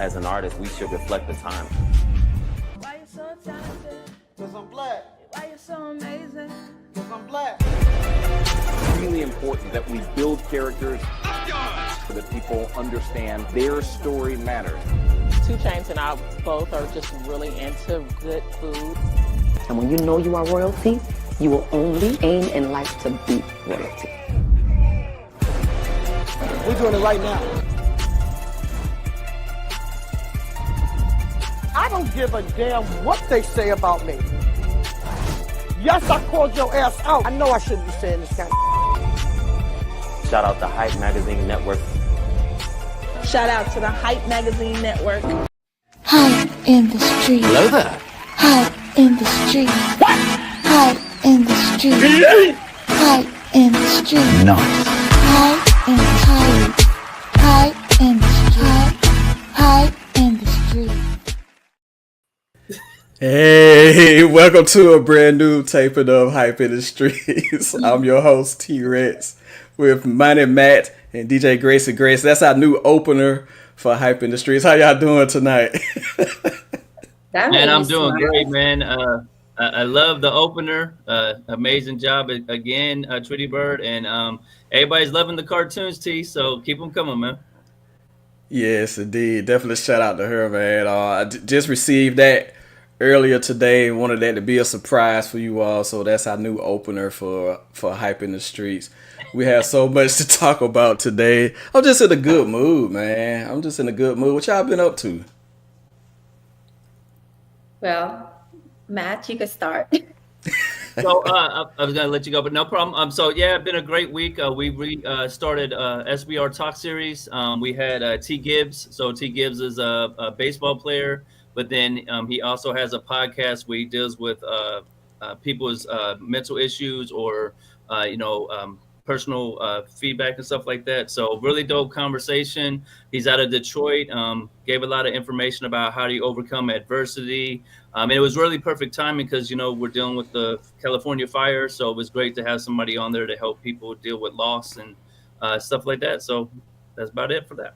as an artist, we should reflect the time. Why you so talented? Cause I'm black. Why you so amazing? Cause I'm black. It's really important that we build characters so that people understand their story matters. 2 Chainz and I both are just really into good food. And when you know you are royalty, you will only aim in life to be royalty. We're doing it right now. I don't give a damn what they say about me. Yes, I called your ass out. I know I shouldn't be saying this kind of. Shout out to Hype Magazine Network. Shout out to the Hype Magazine Network. Hype in the street. Hello there. Hype in the street. What? Hype in the street. Hype in the street. Nice. Hype in the hype. Hype in the street. Hype in the street. Hey, welcome to a brand new taping of Hype in the Streets. I'm your host, Tee Recx, with Money Matt and DJ Graci Grace. That's our new opener for Hype in the Streets. How y'all doing tonight? Man, I'm doing great, man. I love the opener. Amazing job again, Tweety Bird. And everybody's loving the cartoons, T, so keep them coming, man. Yes, indeed. Definitely shout out to her, man. I just received that earlier today and wanted that to be a surprise for you all. So that's our new opener for Hype in the Streets. We have so much to talk about today. I'm just in a good mood, man. I'm just in a good mood. What y'all been up to? Well, Matt, you can start. So I was gonna let you go, but no problem. So yeah, it's been a great week. We started SBR Talk Series. We had T Gibbs. So T Gibbs is a baseball player, but then he also has a podcast where he deals with people's mental issues or personal feedback and stuff like that. So really dope conversation. He's out of Detroit. Gave a lot of information about how do you overcome adversity. And it was really perfect timing because, we're dealing with the California fire. So it was great to have somebody on there to help people deal with loss and stuff like that. So that's about it for that.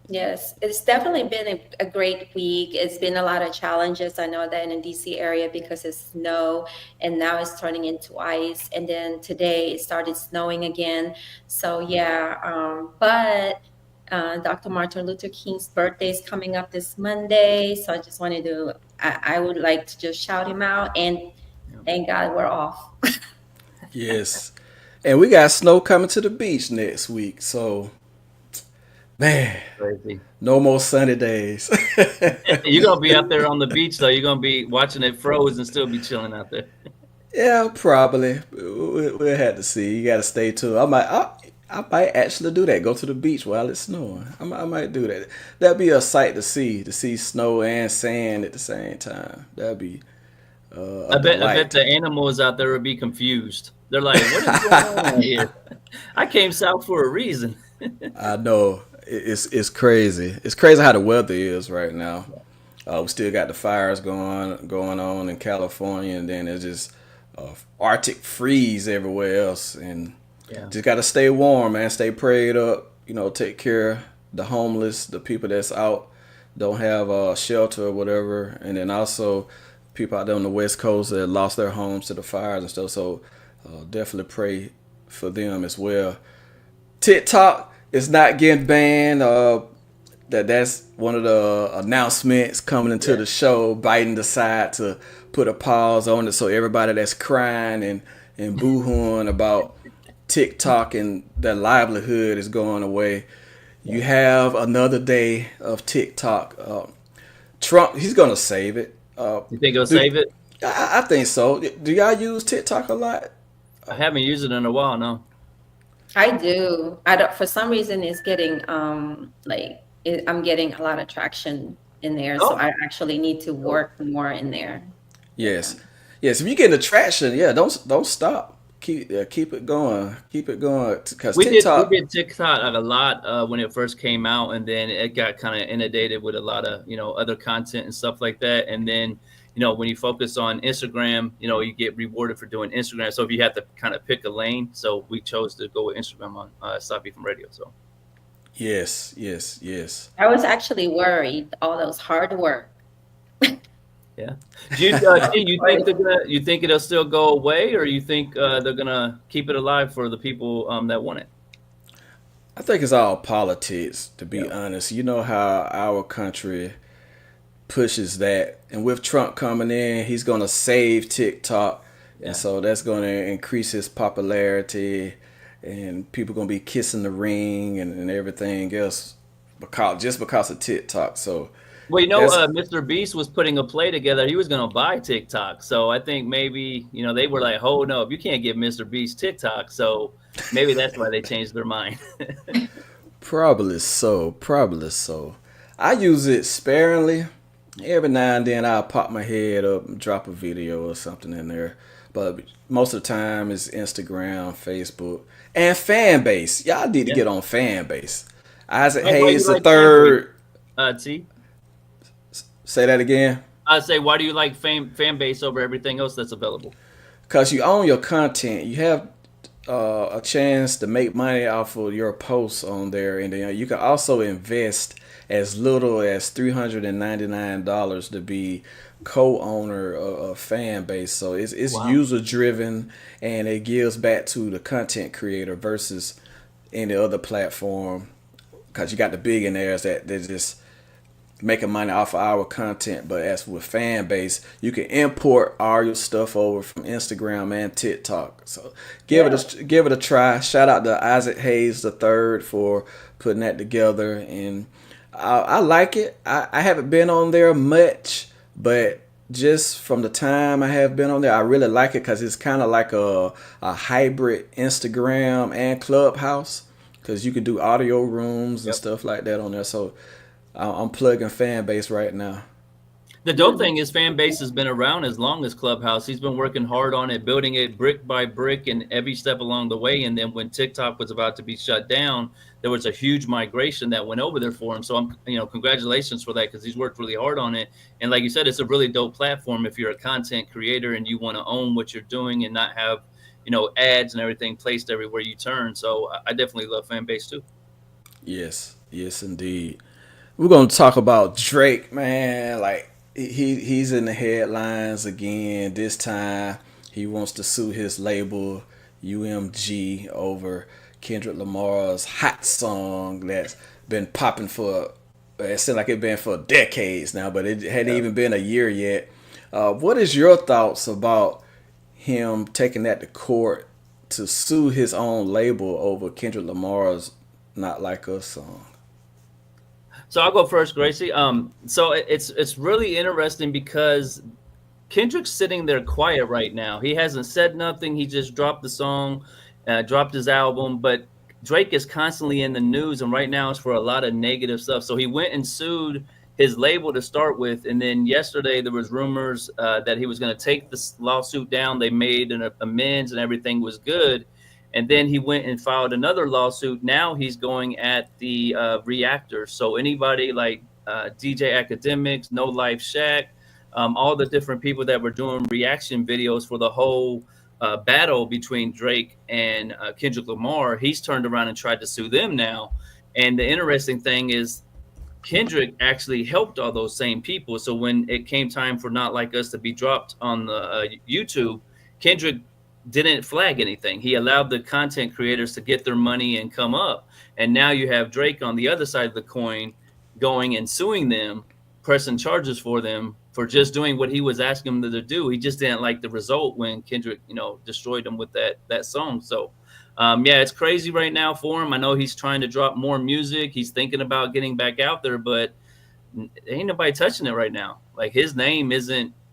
Yes, it's definitely been a great week. It's been a lot of challenges. I know that in the DC area because it's snow and now it's turning into ice. And then today it started snowing again. So yeah, but Dr. Martin Luther King's birthday is coming up this Monday. So I just wanted to, I would like to just shout him out and thank God we're off. Yes. And we got snow coming to the beach next week. So, man, Crazy. No more sunny days. You're going to be out there on the beach, though. You're going to be watching it froze and still be chilling out there. Yeah, probably. We'll have to see. You got to stay tuned. I might actually do that. Go to the beach while it's snowing. I might do that. That'd be a sight to see snow and sand at the same time. That'd be I bet the animals out there would be confused. They're like, what is going on here? I came south for a reason. I know. It's crazy. It's crazy how the weather is right now. We still got the fires going on in California, and then there's just Arctic freeze everywhere else. And just got to stay warm, man. Stay prayed up. Take care of the homeless, the people that's out, don't have shelter or whatever. And then also people out there on the West Coast that lost their homes to the fires and stuff. So definitely pray for them as well. TikTok is not getting banned. That's one of the announcements coming into the show. Biden decided to put a pause on it, so everybody that's crying and boo-hooing about TikTok and their livelihood is going away. You have another day of TikTok. Trump, he's gonna save it. You think he'll save it? I think so. Do y'all use TikTok a lot? I haven't used it in a while, no. I do. I don't. For some reason, it's getting I'm getting a lot of traction in there, so I actually need to work more in there. Yes. If you get the traction, don't stop. Keep it going. Keep it going. Because we did TikTok a lot when it first came out, and then it got kind of inundated with a lot of other content and stuff like that. And then when you focus on Instagram, you get rewarded for doing Instagram. So if you have to kind of pick a lane, so we chose to go with Instagram on Stop Me From Radio. So Yes, yes, yes. I was actually worried, all those hard work. Yeah. Do you, you think you think it'll still go away, or you think they're gonna keep it alive for the people that want it? I think it's all politics, to be Yeah. honest. You know how our country pushes that, and with Trump coming in, he's gonna save TikTok, Yeah. and so that's gonna increase his popularity, and people gonna be kissing the ring and everything else because of TikTok. So Well, you know, that's Mr. Beast was putting a play together. He was going to buy TikTok. So I think maybe, you know, they were like, oh, no, you can't give Mr. Beast TikTok. So maybe that's why they changed their mind. probably so. Probably so. I use it sparingly. Every now and then I'll pop my head up and drop a video or something in there. But most of the time it's Instagram, Facebook, and fan base. Y'all need to Yeah. get on fan base. Isaac Oh, why do Hayes you the like third. T? Say that again. I say, why do you like fan base over everything else that's available? Because you own your content. You have a chance to make money off of your posts on there. And then you can also invest as little as $399 to be co-owner of a fan base. So it's Wow. user driven, and it gives back to the content creator versus any other platform. Because you got the billionaires that they just making money off of our content. But as with fan base, you can import all your stuff over from Instagram and TikTok. So give it a try. Shout out to Isaac Hayes the third for putting that together, and I like it. I haven't been on there much, but just from the time I have been on there, I really like it because it's kind of like a hybrid Instagram and Clubhouse, because you can do audio rooms and stuff like that on there. So I'm plugging fan base right now. The dope thing is fan base has been around as long as Clubhouse. He's been working hard on it, building it brick by brick and every step along the way. And then when TikTok was about to be shut down, there was a huge migration that went over there for him. So I'm, you know, congratulations for that, because he's worked really hard on it. And like you said, it's a really dope platform if you're a content creator and you want to own what you're doing and not have, you know, ads and everything placed everywhere you turn. So I definitely love fan base too. Yes, yes, indeed. We're gonna talk about Drake, man. Like he's in the headlines again. This time he wants to sue his label UMG over Kendrick Lamar's hot song that's been popping for it seems like it's been for decades now, but it hadn't even been a year yet. What is your thoughts about him taking that to court to sue his own label over Kendrick Lamar's "Not Like Us" song? So I'll go first, Gracie. So it's really interesting because Kendrick's sitting there quiet right now. He hasn't said nothing. He just dropped the song, dropped his album. But Drake is constantly in the news, and right now it's for a lot of negative stuff. So he went and sued his label to start with, and then yesterday there was rumors that he was going to take this lawsuit down. They made an amends, and everything was good. And then he went and filed another lawsuit. Now he's going at the reactors. So anybody like DJ Academics, No Life Shack, all the different people that were doing reaction videos for the whole battle between Drake and Kendrick Lamar, he's turned around and tried to sue them now. And the interesting thing is Kendrick actually helped all those same people. So when it came time for Not Like Us to be dropped on the YouTube, Kendrick didn't flag anything. He allowed the content creators to get their money and come up. And now you have Drake on the other side of the coin going and suing them, pressing charges for them for just doing what he was asking them to do. He just didn't like the result when Kendrick, you know, destroyed him with that song. So yeah, it's crazy right now for him. I know he's trying to drop more music. He's thinking about getting back out there, but ain't nobody touching it right now. Like his name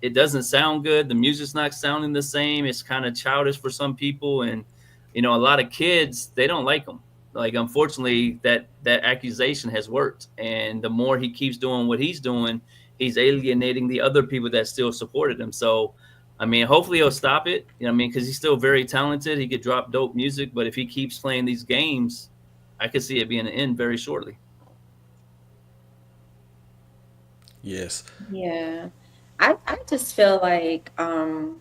it doesn't sound good. The music's not sounding the same. It's kind of childish for some people. And, you know, a lot of kids, they don't like him. Like, unfortunately, that accusation has worked. And the more he keeps doing what he's doing, he's alienating the other people that still supported him. So, I mean, hopefully he'll stop it. You know what I mean? Because he's still very talented. He could drop dope music. But if he keeps playing these games, I could see it being an end very shortly. Yes. Yeah. I just feel like how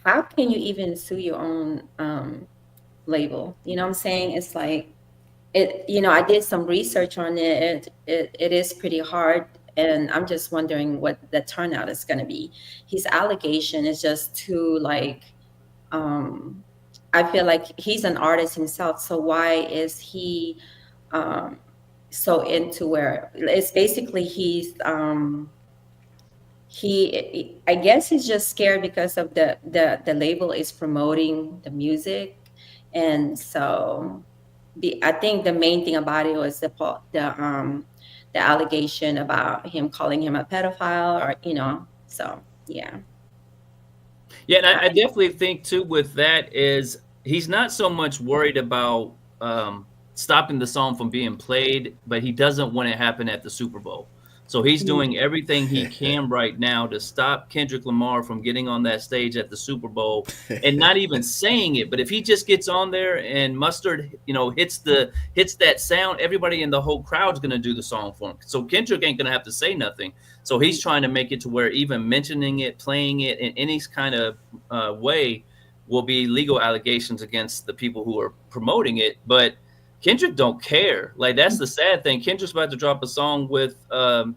can you even sue your own label? You know what I'm saying? It's like I did some research on it. It is pretty hard, and I'm just wondering what the turnout is going to be. His allegation is just too like, I feel like he's an artist himself, so why is he so into where it's basically I guess he's just scared because of the label is promoting the music, and so I think the main thing about it was the allegation about him calling him a pedophile, or so yeah. Yeah, and I definitely think too with that is he's not so much worried about stopping the song from being played, but he doesn't want it to happen at the Super Bowl. So he's doing everything he can right now to stop Kendrick Lamar from getting on that stage at the Super Bowl and not even saying it. But if he just gets on there and Mustard, hits that sound, everybody in the whole crowd's going to do the song for him. So Kendrick ain't going to have to say nothing. So he's trying to make it to where even mentioning it, playing it in any kind of way will be legal allegations against the people who are promoting it. But Kendrick don't care. Like, that's the sad thing. Kendrick's about to drop a song with I'm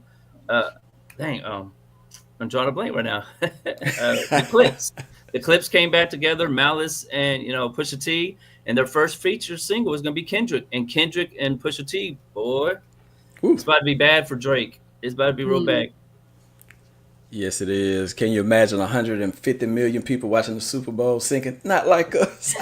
drawing a blank right now. The Clips. The Clips came back together, Malice and Pusha T, and their first feature single is gonna be Kendrick. And Kendrick and Pusha T, boy, it's about to be bad for Drake. It's about to be real bad. Yes, it is. Can you imagine 150 million people watching the Super Bowl singing "Not Like Us"?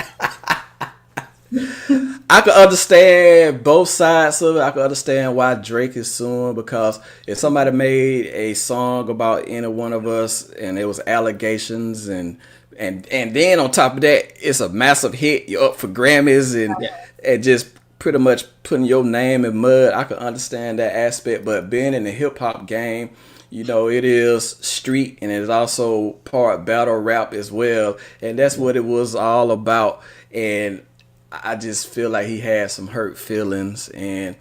I can understand both sides of it. I can understand why Drake is suing, because if somebody made a song about any one of us and it was allegations and then on top of that it's a massive hit, you're up for Grammys and just pretty much putting your name in mud, I can understand that aspect. But being in the hip hop game, it is street and it is also part battle rap as well, and that's what it was all about. And I just feel like he had some hurt feelings, and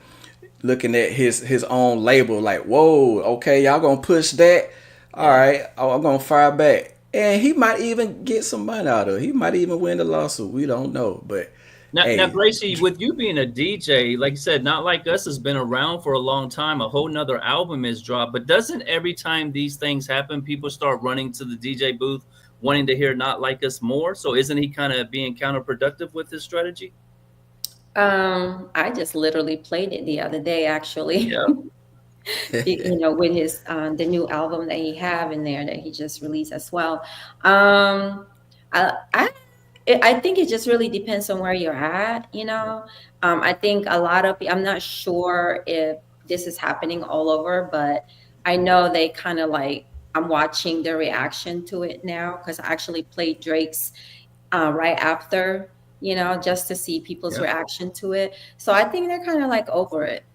looking at his own label, like, whoa, okay, y'all gonna push that? All right, I'm gonna fire back. And he might even get some money out of it. He might even win the lawsuit. We don't know. But now, Graci, with you being a DJ, like you said, Not Like Us has been around for a long time. A whole nother album is dropped. But doesn't every time these things happen, people start running to the DJ booth wanting to hear Not Like Us more? So isn't he kind of being counterproductive with his strategy? I just literally played it the other day, actually. Yeah. With his the new album that he have in there that he just released as well. I think it just really depends on where you're at. I think a lot of I'm not sure if this is happening all over, but I know they kind of like, I'm watching the reaction to it now, because I actually played Drake's right after, just to see people's reaction to it. So I think they're kind of like over it,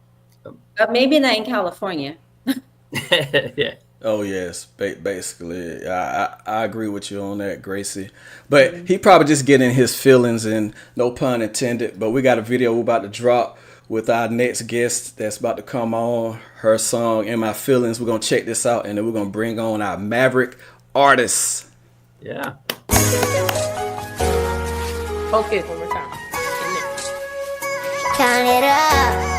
but maybe not in California. Yeah. Oh yes, basically, I agree with you on that, Gracie. But he probably just getting his feelings, and no pun intended. But we got a video we're about to drop with our next guest that's about to come on. Her song "In My Feelings." We're gonna check this out, and then we're gonna bring on our Maverick artists. Yeah. Okay, one more time. Count it up.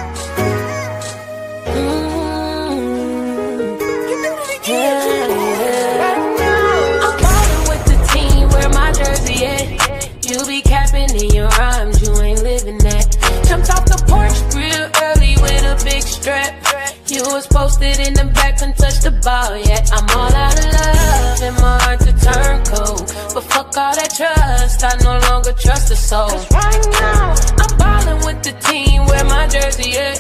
I'm ballin' with the team, where my jersey at? You be capping in your rhymes, you ain't living that. Jumped off the porch real early with a big strap. You was posted in the back, couldn't touch the ball yet. I'm all out of love and my heart to turn cold. But fuck all that trust, I no longer trust a soul. Right now, I'm ballin' with the team, where my jersey at?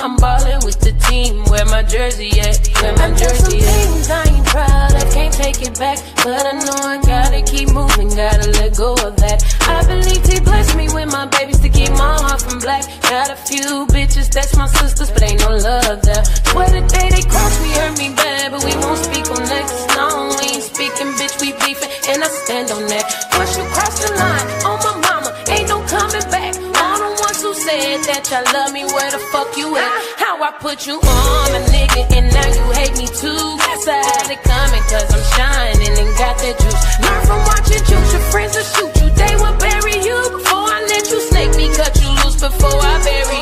I'm ballin' with the team, where my jersey at? Where my jersey at? Things I ain't proud of, can't take it back, but I know I gotta keep moving, gotta let go of that. I believe he blessed me with my babies to keep my heart from black. Got a few bitches that's my sisters, but ain't no love there. Swear the day they cross me hurt me bad, but we won't speak on that. No, we ain't speaking, bitch, we beefing, and I stand on that. Once you cross the line, on my mama, ain't no coming back. All the ones who said that y'all love me, where the fuck you at? How I put you on a nigga, and now you hate me too. Guess I had it coming, cause I'm shining and got that juice. Learn from watching juice, your friends will shoot you, they will bury you. Before I let you snake me, cut you loose before I bury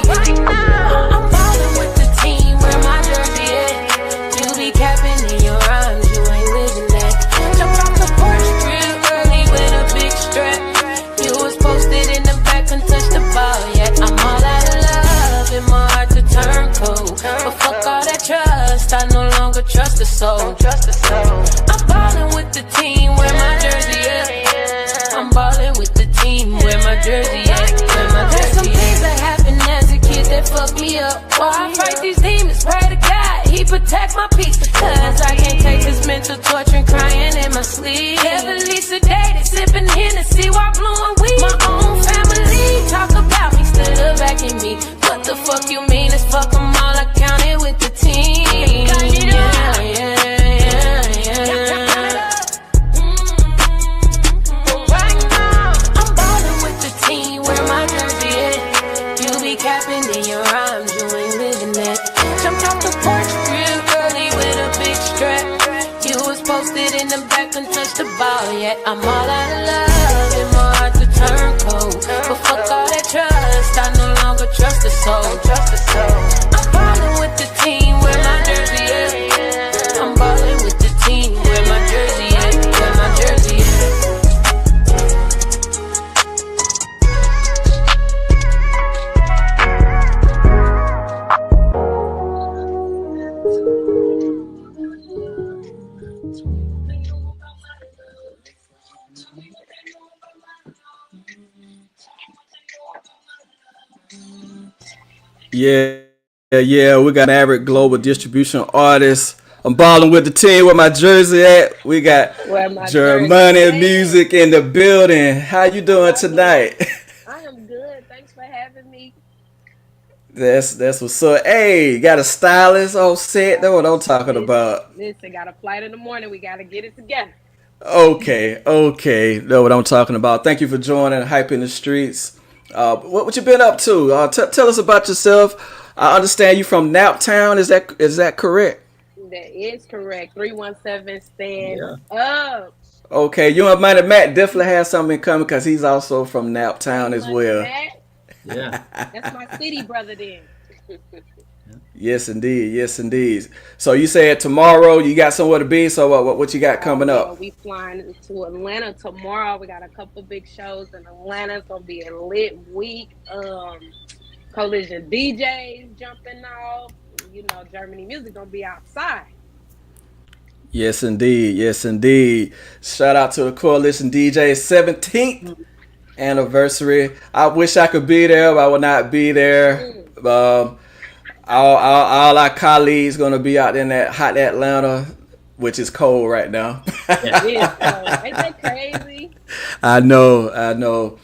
capping in your rhymes, you ain't living that. Jumped off the porch real early with a big strap. You was posted in the back and touched the ball yet. I'm all out of love and my heart to turn cold. But fuck all that trust, I no longer trust a soul. I'm ballin' with the team, where my jersey at. I'm ballin' with the team, where my jersey at. There's some things that happen as a kid that fuck me up. Why I fight these demons, pray to God, he protect my peace. Cause I can't take this mental torture and crying in my sleep. Heavily sedated, sipping Hennessy while blowing weed. My own family talk about me, stood up back in me. What the fuck you mean? It's fuck them all, I counted with the team. I'm ballin' with the team, where my jersey at. You be capping in your rhymes, you ain't living that. Jumped off the porch real early with a big strap. You was posted in the back and touched the ball yet. I'm all out of love and my heart to turn cold. But fuck all that trust, I no longer trust a soul. I'm ballin' with the team, where my jersey at. I'm ballin' with the team, where my jersey at. Where my jersey at. Yeah, we got Maverick Global Distribution Artist. I'm balling with the team, where my jersey at. We got Jermani Muzic in the building. How you doing tonight? I am good. Thanks for having me. That's what's up. Hey, got a stylist on set. That's what I'm talking about. Listen, got a flight in the morning. We got to get it together. Okay. Know what I'm talking about. Thank you for joining Hype in the Streets. What you been up to? Tell us about yourself. I understand you from Naptown. Is that correct? That is correct. 317 stand up. Okay, you and Mighty Matt definitely have something in common because he's also from Naptown as well. Yeah, that's my city brother then. Yes, indeed. So you said tomorrow you got somewhere to be. So what you got coming up? We flying to Atlanta tomorrow. We got a couple big shows in Atlanta. It's gonna be a lit week. Collision DJs jumping off. You know, JermaniMuzic gonna be outside. Yes, indeed. Shout out to the Coalition DJ 17th anniversary. I wish I could be there, but I will not be there. All our colleagues gonna be out in that hot Atlanta, which is cold right now. Ain't that crazy? I know.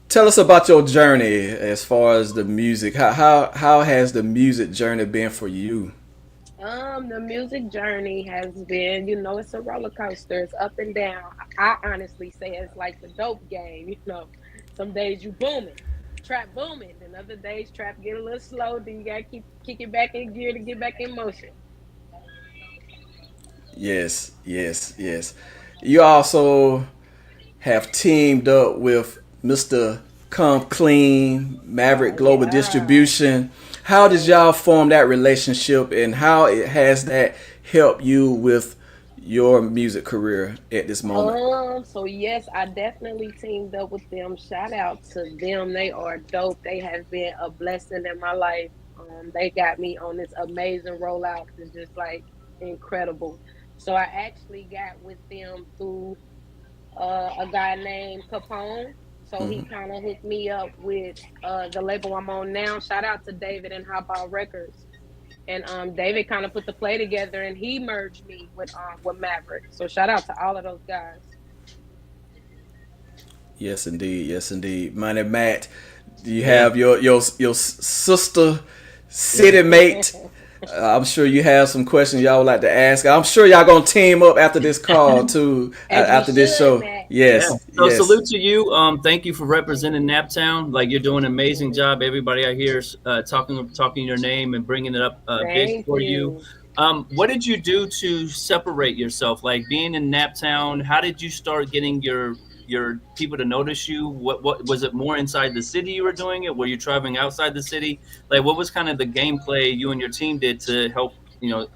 Tell us about your journey as far as the music. How has the music journey been for you? The music journey has been, it's a roller coaster. It's up and down. I honestly say it's like the dope game. Some days you booming, trap booming, and other days trap get a little slow. Then you gotta keep kicking back in gear to get back in motion. Yes. You also have teamed up with Mr. Come Clean, Maverick Global Distribution. How did y'all form that relationship, and how has that helped you with your music career at this moment? So yes, I definitely teamed up with them. Shout out to them. They are dope. They have been a blessing in my life. They got me on this amazing rollout. It's just like incredible. So I actually got with them through a guy named Capone. So he kind of hooked me up with the label I'm on now. Shout out to David and Highball Records. And David kind of put the play together, and he merged me with Maverick. So shout out to all of those guys. Yes, indeed. Mighty Matt, do you have your sister city mate? I'm sure you have some questions y'all would like to ask. I'm sure y'all gonna team up after this call too. After this show. Yes. So salute to you. Thank you for representing Naptown. Like, you're doing an amazing job. Everybody I hear is talking your name and bringing it up big for you. What did you do to separate yourself? Like, being in Naptown, how did you start getting your people to notice you? What was it, more inside the city you were doing it? Were you traveling outside the city? Like, what was kind of the gameplay you and your team did to help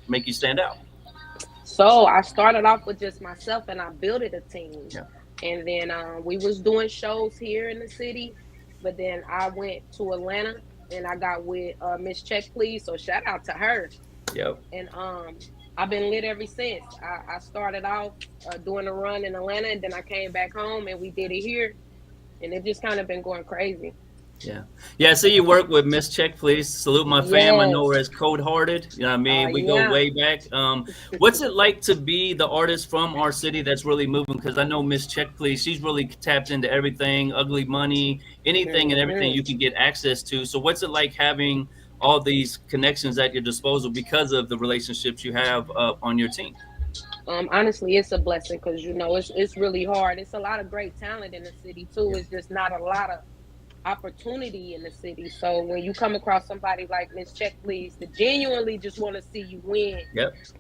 make you stand out? So I started off with just myself, and I built it a team. Yeah. And then we was doing shows here in the city, but then I went to Atlanta and I got with Miss Check Please. So shout out to her. Yep. And I've been lit ever since. I started off doing a run in Atlanta, and then I came back home and we did it here, and it just kind of been going crazy. Yeah. I see you work with Miss Check Please. Salute my fam. I know her as Cold Hearted. You know what I mean? We go way back. What's it like to be the artist from our city that's really moving? Because I know Miss Check Please, she's really tapped into everything, ugly money, anything and everything you can get access to. So what's it like having all these connections at your disposal because of the relationships you have on your team? Honestly, it's a blessing because, it's really hard. It's a lot of great talent in the city, too. It's just not a lot of opportunity in the city. So when you come across somebody like Miss Check Please that genuinely just want to see you win,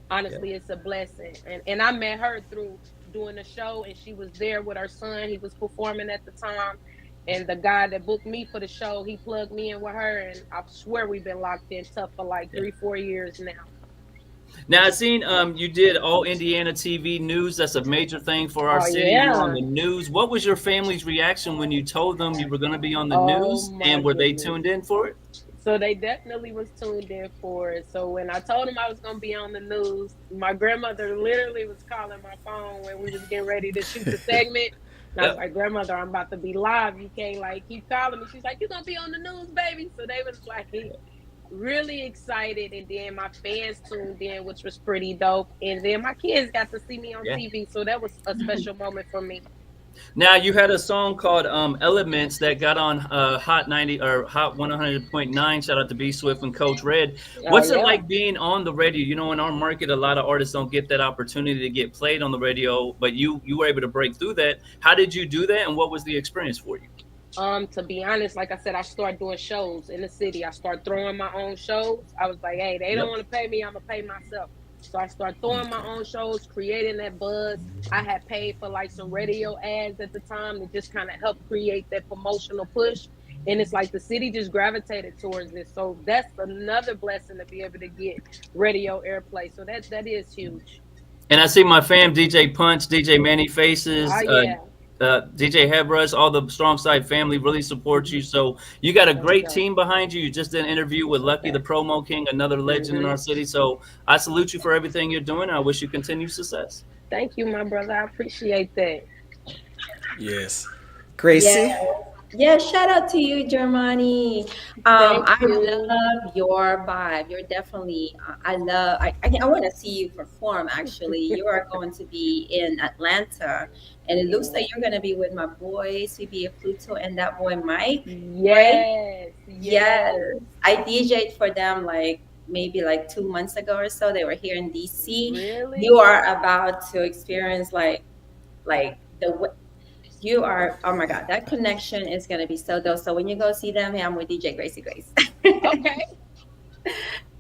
honestly, it's a blessing. And I met her through doing a show, and she was there with her son. He was performing at the time, and the guy that booked me for the show, he plugged me in with her, and I swear we've been locked in tough for like 3-4 years now. Now, I've seen you did All Indiana TV News. That's a major thing for our city. Yeah. You're on the news. What was your family's reaction when you told them you were going to be on the news? And were they tuned in for it? So they definitely was tuned in for it. So when I told them I was going to be on the news, my grandmother literally was calling my phone when we was getting ready to shoot the segment. And I was like, grandmother, I'm about to be live. You can't keep calling me. She's like, you're going to be on the news, baby. So they was like really excited, and then my fans tuned in, which was pretty dope, and then my kids got to see me on TV, so that was a special moment for me. Now, you had a song called Elements that got on Hot 90 or Hot 100.9. Shout out to B Swift and Coach Red. What's it like being on the radio? In our market, a lot of artists don't get that opportunity to get played on the radio, but you were able to break through that. How did you do that, and what was the experience for you? To be honest, like I said, I started doing shows in the city. I started throwing my own shows. I was like, hey, they don't want to pay me, I'm going to pay myself. So I started throwing my own shows, creating that buzz. I had paid for some radio ads at the time to just kind of help create that promotional push. And it's like the city just gravitated towards this. So that's another blessing to be able to get radio airplay. So that is huge. And I see my fam, DJ Punch, DJ Manny Faces, DJ Hebrush, all the Strong Side family really support you. So you got a great team behind you. You just did an interview with Lucky the Promo King, another legend in our city. So I salute you for everything you're doing. I wish you continued success. Thank you, my brother. I appreciate that. Yes. Gracie? Yeah, shout out to you, Jermani. I love your vibe. You're definitely, I want to see you perform, actually. You are going to be in Atlanta, and it looks like you're going to be with my boy, CBA Pluto, and that boy, Mike. Yes. Right? Yes. I DJ'd for them maybe 2 months ago or so. They were here in DC. Really? You are about to experience you are, oh my God, that connection is going to be so dope. So when you go see them, hey, I'm with DJ Graci Grace. Okay.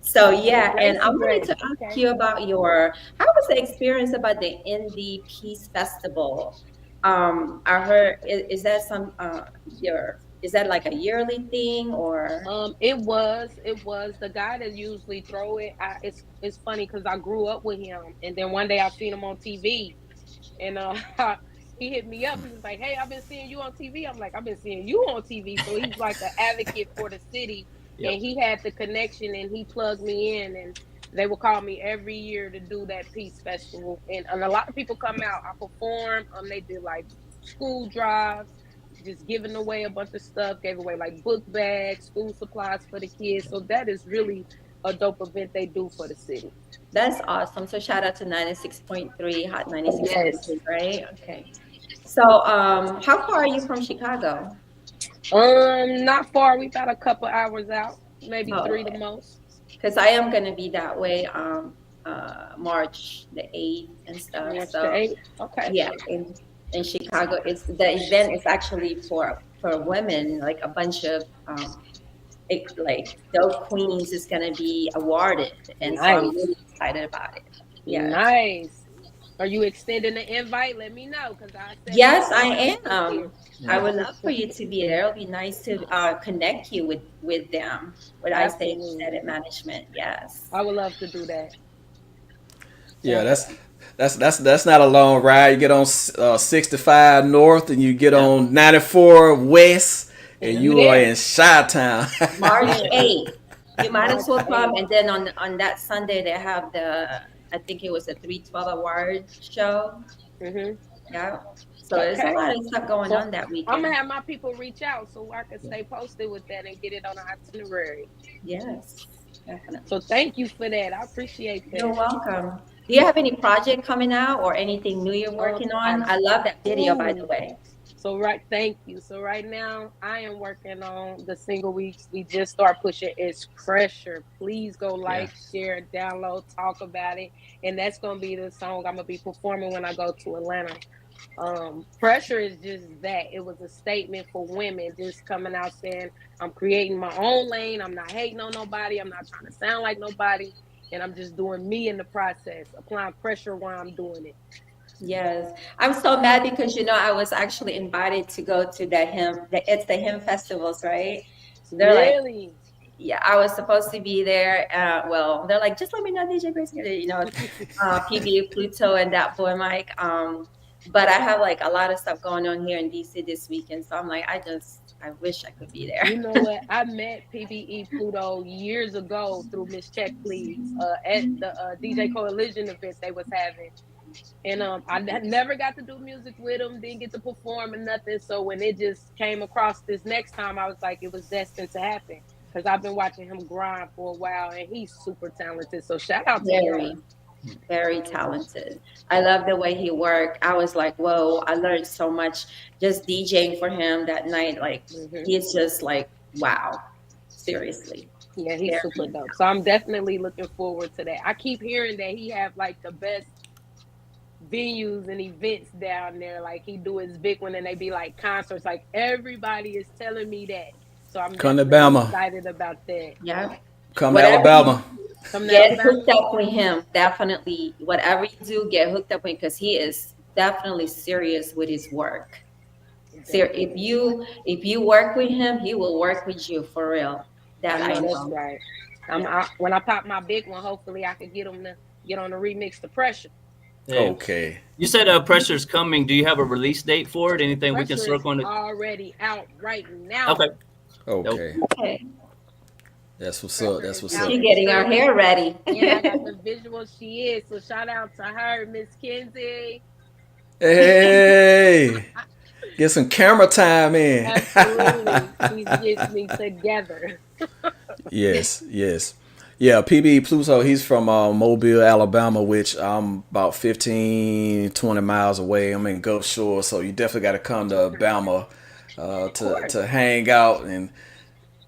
So yeah, and I wanted to ask you about how was the experience about the Indie Peace Festival? I heard, is that is that like a yearly thing or? It was the guy that usually throw it. It's funny because I grew up with him, and then one day I seen him on TV, and he hit me up. He was like, hey, I've been seeing you on TV. I'm like, I've been seeing you on TV. So he's like an advocate for the city. Yep. And he had the connection, and he plugged me in. And they would call me every year to do that Peace Festival. And a lot of people come out. I perform. They did school drives, just giving away a bunch of stuff. Gave away book bags, school supplies for the kids. So that is really a dope event they do for the city. That's awesome. So shout out to 96.3, Hot 96.3, right? Okay. So how far are you from Chicago? Not far. We've got a couple hours out, maybe 3 the most. Because I am going to be that way March the 8th and stuff. March so, the 8th? Okay. Yeah, in Chicago. The event is actually for women, a bunch of those queens is going to be awarded. And so I'm really excited about it. Yeah. Nice. Are you extending the invite? Let me know because I said Yes, I am. I would love for you to be there. It'll be nice to connect you with them, with iStage Absolutely. Edit Management. Yes. I would love to do that. Yeah, that's not a long ride. You get on 65 North and you get on 94 West, and you are in Chi-Town. March 8th. You might as well come. And then on that Sunday, they have I think it was a 312 award show. Yeah. So there's a lot of stuff going on that weekend. I'm going to have my people reach out so I can stay posted with that and get it on the itinerary. Yes, definitely. So thank you for that. I appreciate that. You're welcome. Do you have any project coming out or anything new you're working on? I love that video, by the way. Thank you. So right now, I am working on the single we just start pushing. It's Pressure. Please go share, download, talk about it. And that's going to be the song I'm going to be performing when I go to Atlanta. Pressure is just that. It was a statement for women just coming out saying, I'm creating my own lane. I'm not hating on nobody. I'm not trying to sound like nobody. And I'm just doing me in the process, applying pressure while I'm doing it. Yes, I'm so mad because I was actually invited to go to it's the hymn festivals, right? They're really? Yeah, I was supposed to be there. Well, they're like, just let me know, DJ Grace, PB Pluto and that boy Mike. But I have like a lot of stuff going on here in DC this weekend, so I'm like, I wish I could be there. You know what? I met PBE Pluto years ago through Miss Check Please at the DJ Coalition events they was having. And I never got to do music with him, didn't get to perform or nothing. So when it just came across this next time, I was like, it was destined to happen. Because I've been watching him grind for a while, and he's super talented. So shout out to him. Very talented. I love the way he worked. I was like, whoa, I learned so much just DJing for him that night. Like, he's just like, wow, seriously. Yeah, he's super dope. So I'm definitely looking forward to that. I keep hearing that he have like the best venues and events down there. Like he do his big one and they be like concerts. Like everybody is telling me that. So I'm excited about that. Yeah. Come to Alabama. Get hooked up with him. Definitely. Whatever you do, get hooked up with him because he is definitely serious with his work. So if you work with him, he will work with you for real. I know. That's right. When I pop my big one, hopefully I can get him to get on the remix to Pressure. Yeah. Okay. You said Pressure's coming. Do you have a release date for it? Anything we can circle on it? Already out right now. Okay. That's what's up. That's what's up. She's getting her hair ready. Yeah, I got the visual she is. So shout out to her, Miss Kenzie. Hey. Get some camera time in. Absolutely. She gets me together. Yes. Yeah, PB Pluto, he's from Mobile, Alabama, which I'm about 15, 20 miles away. I'm in Gulf Shore, so you definitely got to come to Alabama to hang out. And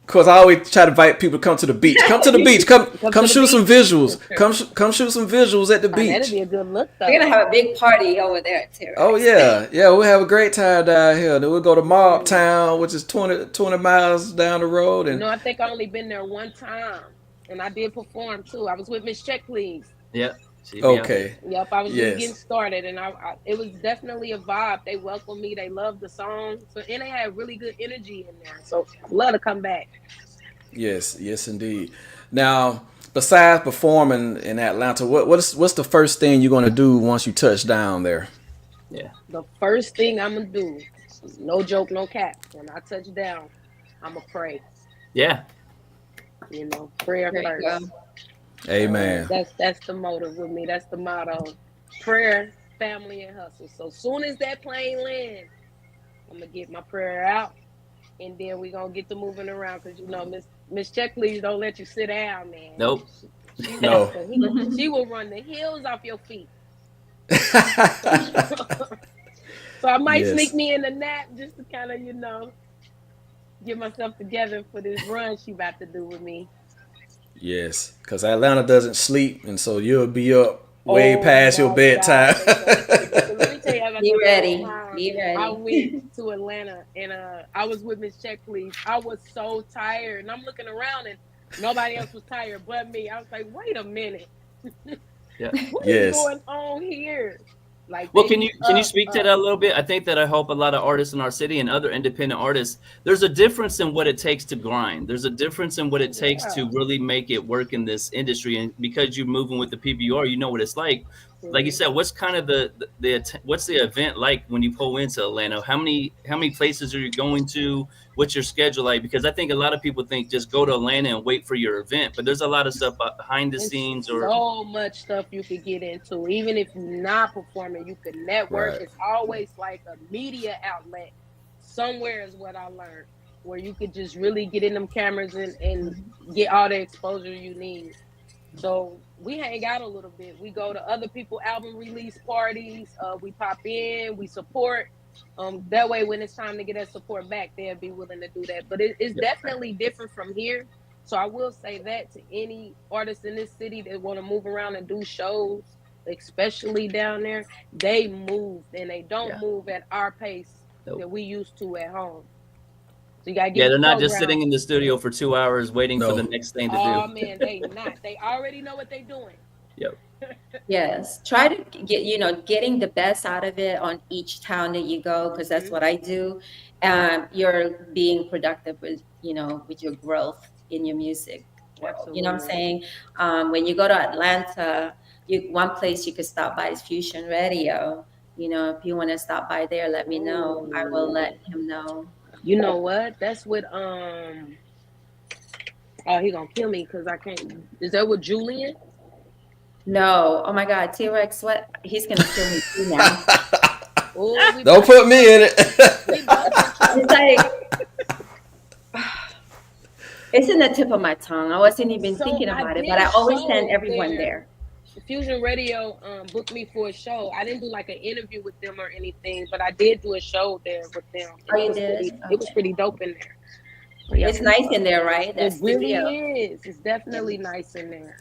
of course, I always try to invite people to come to the beach. Come to the beach. Come shoot some visuals. Come shoot some visuals at the beach. That'd be a good look, though. We're gonna have a big party over there too. Oh yeah, we'll have a great time down here. Then we'll go to Mob Town, which is 20 miles down the road. And I think I only been there one time, and I did perform too. I was with Miss Check Please. Yeah. Okay. Yep, I was just getting started, and I it was definitely a vibe. They welcomed me. They loved the song, and they had really good energy in there. So love to come back. Yes, indeed. Now, besides performing in Atlanta, what's the first thing you're gonna do once you touch down there? Yeah. The first thing I'm gonna do, no joke, no cap. When I touch down, I'm gonna pray. Yeah. Prayer first. Amen. That's the motive with me. That's the motto. Prayer, family, and hustle. So soon as that plane lands, I'm gonna get my prayer out, and then we gonna get to moving around because Miss Check Please don't let you sit down, man. Nope. She will run the heels off your feet. So I might sneak me in a nap just to kind of get myself together for this run she about to do with me. Yes, because Atlanta doesn't sleep, and so you'll be up way past your bedtime. Let me tell you, Be ready. I went to Atlanta, and I was with Miss Check Please. I was so tired, and I'm looking around, and nobody else was tired but me. I was like, wait a minute. Yeah. What is going on here? Like, Well, can you speak to that a little bit? I think that I help a lot of artists in our city and other independent artists. There's a difference in what it takes to grind. There's a difference in what it takes to really make it work in this industry. And because you're moving with the people you are, you know what it's like. Like you said, what's kind of what's the event like when you pull into Atlanta? How many places are you going to? What's your schedule like? Because I think a lot of people think just go to Atlanta and wait for your event, but there's a lot of stuff behind the scenes. Or so much stuff you could get into. Even if you're not performing, you could network. It's always like a media outlet somewhere, is what I learned, where you could just really get in them cameras and get all the exposure you need. So we hang out a little bit. We go to other people's album release parties. We pop in, we support. That way, when it's time to get that support back, they'll be willing to do that. But it's definitely different from here. So I will say that to any artists in this city that want to move around and do shows, especially down there, they move, and they don't move at our pace that we used to at home. So you gotta get they're not just sitting in the studio for 2 hours waiting for the next thing to do. Oh man, they not. They already know what they're doing. Yep. Yes, try to get getting the best out of it on each town that you go, because that's what I do. You're being productive with with your growth in your music world. You know what I'm saying? When you go to Atlanta, one place you could stop by is Fusion Radio. If you want to stop by there, let me know. I will let him know. You know what? That's what oh, he gonna kill me because I can't. Is that with Julian? No. Oh my God, Tee Recx, what? He's gonna kill me too now. Don't put me in it. It's like it's in the tip of my tongue. I wasn't even thinking about it, but I always send everyone there. Fusion Radio booked me for a show. I didn't do like an interview with them or anything, but I did do a show there with them. Oh, you did? It was pretty dope in there. It's nice in there, right? It really is. It's definitely nice in there.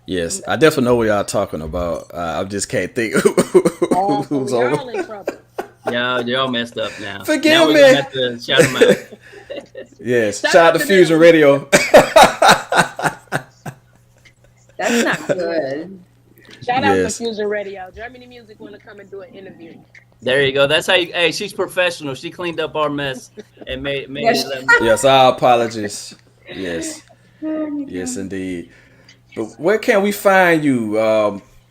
Yes, I definitely know what y'all talking about. I just can't think who's on. Y'all in trouble. Yeah, y'all messed up now. Forgive me. We're gonna have to shout them out. Yes, shout out to Fusion Radio. That's not good. Shout out to Fusion Radio. JermaniMuzic want to come and do an interview. There you go. That's how you. Hey, she's professional. She cleaned up our mess and made it. Yes, our apologies. Yes, yes, indeed. But where can we find you?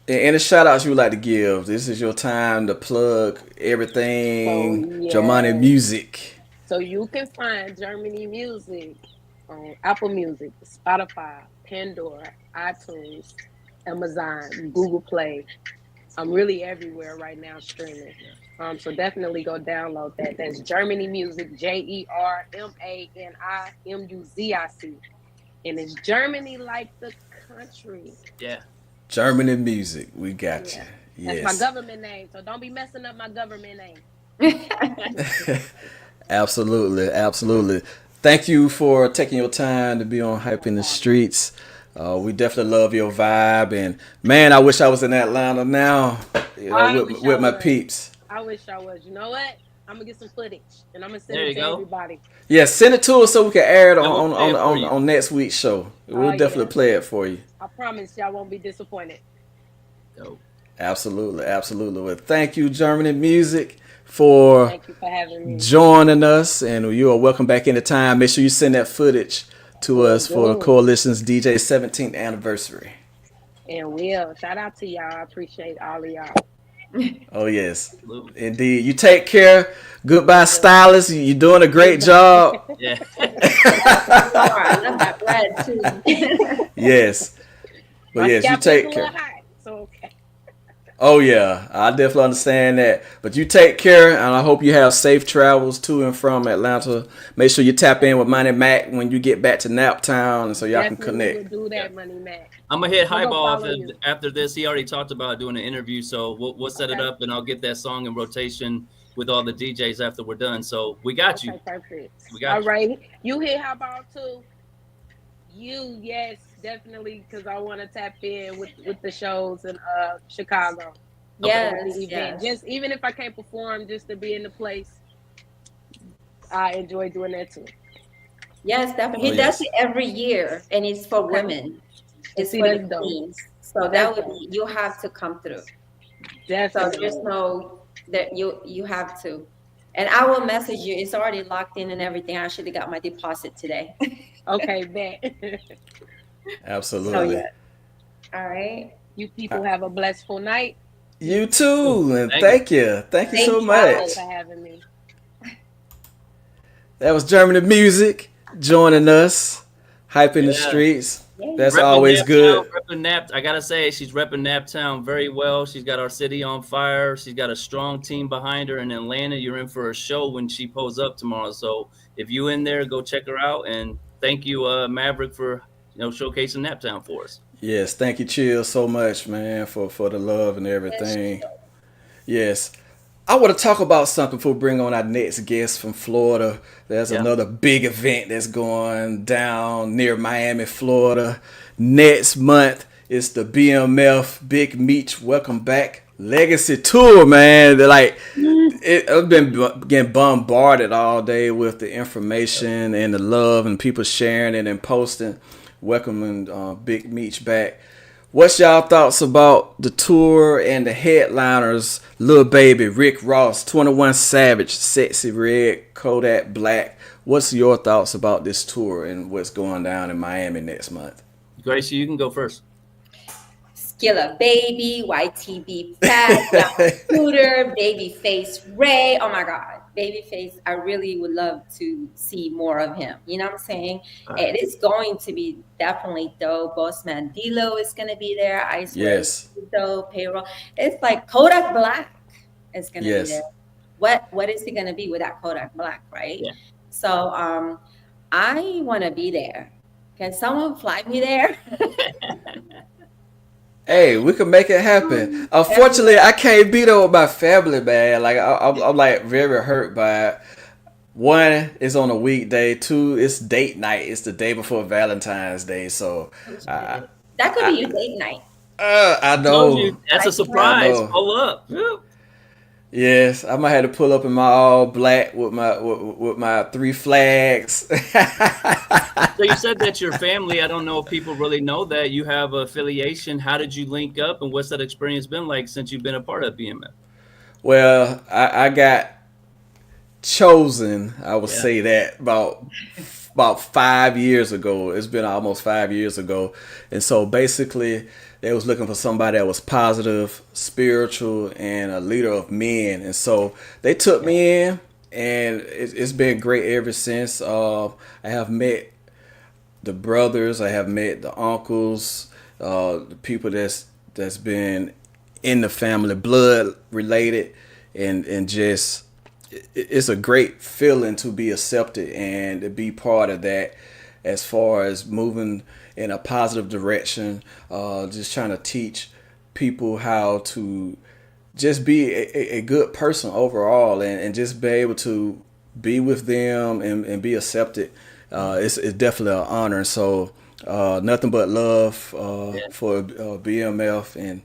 Any shout outs you would like to give? This is your time to plug everything. JermaniMuzic. So you can find JermaniMuzic on Apple Music, Spotify, Pandora, iTunes, Amazon, Google Play. I'm really everywhere right now streaming. So definitely go download that. That's JermaniMuzic, JermaniMuzic. And it's Germany like the country. Yeah. JermaniMuzic. We got you. Yes. That's my government name. So don't be messing up my government name. Absolutely. Absolutely. Thank you for taking your time to be on Hype in the Streets. We definitely love your vibe, and man, I wish I was in Atlanta now, with my peeps. I wish I was. You know what? I'm gonna get some footage, and I'm gonna send it to everybody. Yeah, send it to us so we can air it on next week's show. We'll definitely play it for you. I promise y'all won't be disappointed. Dope. Absolutely, absolutely. Well, thank you, JermaniMuzic, for thank you for having me. Joining us, and you are welcome back anytime. Make sure you send that footage to us for the Coalition's DJ 17th anniversary. And will. Shout out to y'all. I appreciate all of y'all. Oh, yes. Indeed. You take care. Goodbye, stylist. You're doing a great job. Yeah. I love that bread, too. Yes. But yes, you take care. Hot, so okay. Oh, yeah. I definitely understand that. But you take care, and I hope you have safe travels to and from Atlanta. Make sure you tap in with Money Mac when you get back to Naptown, so y'all can connect. We'll do that, Money Mac. I'm going to hit Highball after this. He already talked about doing an interview, so we'll set it up, and I'll get that song in rotation with all the DJs after we're done. So we got you. Perfect. We got all right. You hit Highball, too? Yes. Definitely, because I want to tap in with the shows in Chicago. Yes. Just even if I can't perform, just to be in the place, I enjoy doing that too. Yes, definitely. He does it every year, and it's for women. It's for the queens. So that would be, you have to come through. So there's no that you have to. And I will message you. It's already locked in and everything. I should have got my deposit today. Okay, bet. Absolutely. So, yeah. All right. You people have a blessful night. You too, and thank you so much for having me. That was Jermani Muzic joining us, hyping the streets. That's Repping always good. I gotta say, she's repping Naptown very well. She's got our city on fire. She's got a strong team behind her in Atlanta. You're in for a show when she pulls up tomorrow. So if you in there, go check her out. And thank you, Maverick, for showcasing Naptown for us. Yes, thank you, Chill, so much, man, for the love and everything. Yes. I want to talk about something before we bring on our next guest from Florida. There's another big event that's going down near Miami, Florida. Next month, it's the BMF Big Meech Welcome Back Legacy Tour, man. They're like, I've been getting bombarded all day with the information and the love and people sharing it and posting, welcoming Big Meech back. What's y'all thoughts about the tour and the headliners? Lil Baby, Rick Ross, 21 Savage, Sexy Red, Kodak Black. What's your thoughts about this tour and what's going down in Miami next month? Gracie, you can go first. Skilla Baby, YTB Fat, Scooter, Babyface Ray. Oh my God, Babyface! I really would love to see more of him. You know what I'm saying? It is going to be definitely dope. Bossman D-Lo is going to be there. Ice dope. Payroll. It's like Kodak Black is going to be there. What is he going to be without Kodak Black, right? Yeah. So I want to be there. Can someone fly me there? Hey, we can make it happen. Unfortunately, I can't be there with my family, man. Like I'm like very hurt by it. One, it's on a weekday. Two, it's date night. It's the day before Valentine's Day, so that could be your date night. I know. That's a surprise. Pull up. Yes, I might have to pull up in my all black with my 3 flags. So you said that your family, I don't know if people really know that you have affiliation. How did you link up and what's that experience been like since you've been a part of BMF? Well, I got chosen, I would say that about 5 years ago. It's been almost 5 years ago. And so basically they was looking for somebody that was positive, spiritual, and a leader of men. And so they took me in, and it's been great ever since. I have met the brothers, I have met the uncles, the people that's been in the family, blood related, and just it's a great feeling to be accepted and to be part of that as far as moving in a positive direction, just trying to teach people how to just be a good person overall and just be able to be with them and be accepted. It's definitely an honor. So nothing but love for BMF. And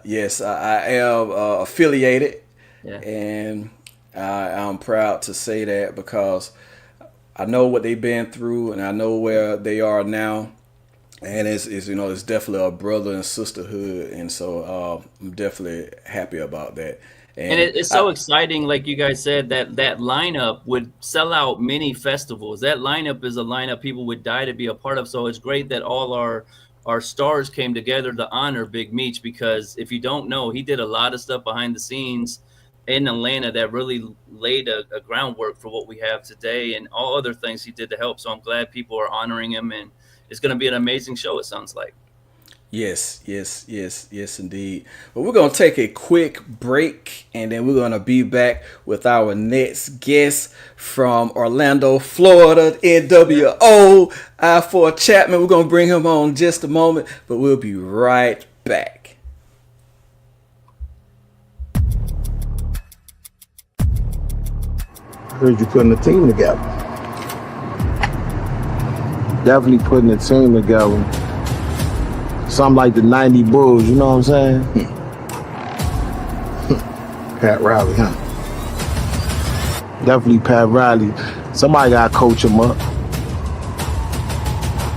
yes, I am affiliated, and I'm proud to say that because I know what they've been through and I know where they are now. And it's definitely a brother and sisterhood, and so I'm definitely happy about that. And it's so exciting, like you guys said, that lineup would sell out many festivals. That lineup is a lineup people would die to be a part of. So it's great that all our stars came together to honor Big Meech, because if you don't know, he did a lot of stuff behind the scenes in Atlanta that really laid a groundwork for what we have today and all other things he did to help. So I'm glad people are honoring him, and it's going to be an amazing show, it sounds like. Yes, indeed. But we're going to take a quick break, and then we're going to be back with our next guest from Orlando, Florida, NWO, I4 Chapman. We're going to bring him on in just a moment, but we'll be right back. I heard you putting a team together. Definitely putting a team together. Something like the 90 Bulls, you know what I'm saying? Pat Riley, huh? Definitely Pat Riley. Somebody gotta coach him up.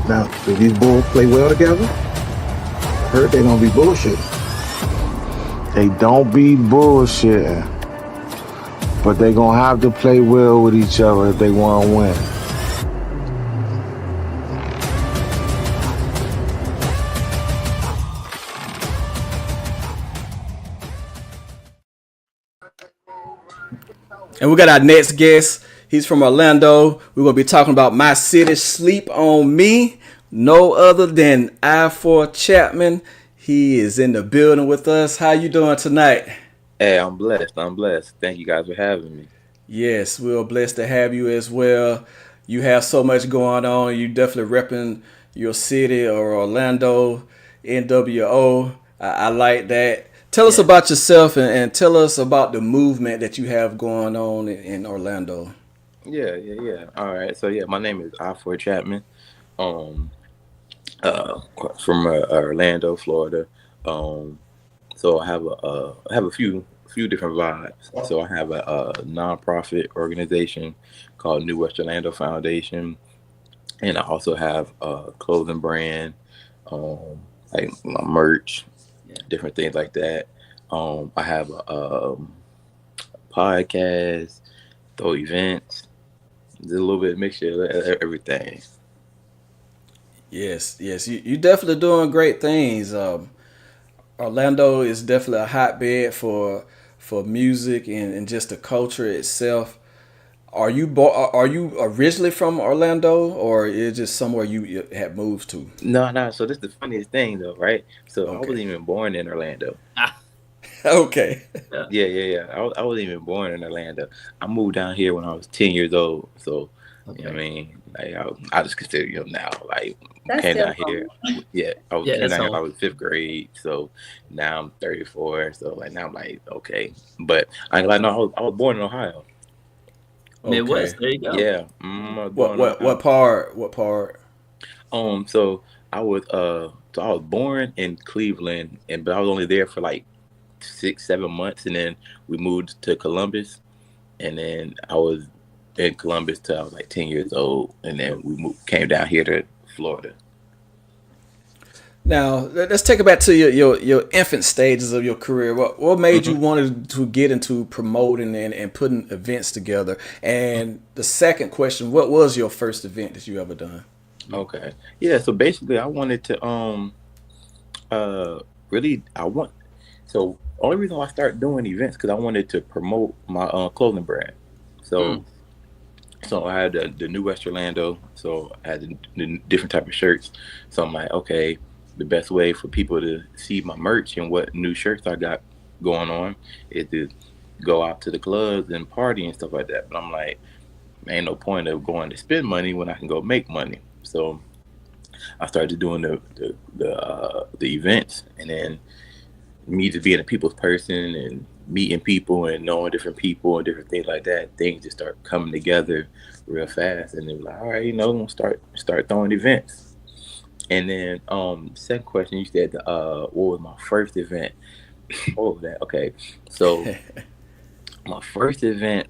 Now, do these Bulls play well together? I heard they gonna be bullshit. They don't be bullshitting, but they gonna have to play well with each other if they want to win. And we got our next guest. He's from Orlando. We're going to be talking about My City Sleep on Me. No other than I4 Chapman. He is in the building with us. How you doing tonight? Hey, I'm blessed. Thank you guys for having me. Yes, we're blessed to have you as well. You have so much going on. You definitely repping your city or Orlando, NWO. I like that. Tell us about yourself and tell us about the movement that you have going on in Orlando. Yeah. All right. So my name is I4 Chapman. From Orlando, Florida. So I have a few different vibes. So I have a nonprofit organization called New West Orlando Foundation, and I also have a clothing brand, like my merch, different things like that. I have a podcast, throw events, there's a little bit of mixture of everything. Yes, you definitely doing great things. Orlando is definitely a hotbed for music and just the culture itself. Are you originally from Orlando, or is it just somewhere you have moved to? No. So this is the funniest thing, though, right? So I wasn't even born in Orlando. Okay. Yeah. I wasn't even born in Orlando. I moved down here when I was 10 years old. So, you know what I mean? Like, I just consider, now, like, came down here. Yeah, I was came down here. I was 5th grade. So now I'm 34. So, like, now I'm like, okay. But I ain't like, no, I was born in Ohio. Midwest, there you go. Yeah. What part? So I was born in Cleveland, but I was only there for like 6-7 months, and then we moved to Columbus, and then I was in Columbus till I was like 10 years old, and then we came down here to Florida. Now let's take it back to your infant stages of your career. What made you want to get into promoting and putting events together? And the second question, what was your first event that you ever done? Okay, yeah. So basically, I wanted to So only reason why I started doing events because I wanted to promote my clothing brand. So I had the New West Orlando. So I had the different type of shirts. So I'm like, okay, the best way for people to see my merch and what new shirts I got going on is to go out to the clubs and party and stuff like that. But I'm like, ain't no point of going to spend money when I can go make money. So I started doing the events, and then me just being a people's person and meeting people and knowing different people and different things like that, things just start coming together real fast. And they were like, all right, I'm gonna start throwing events. And then second question, you said what was my first event? What was that? Okay, so my first event,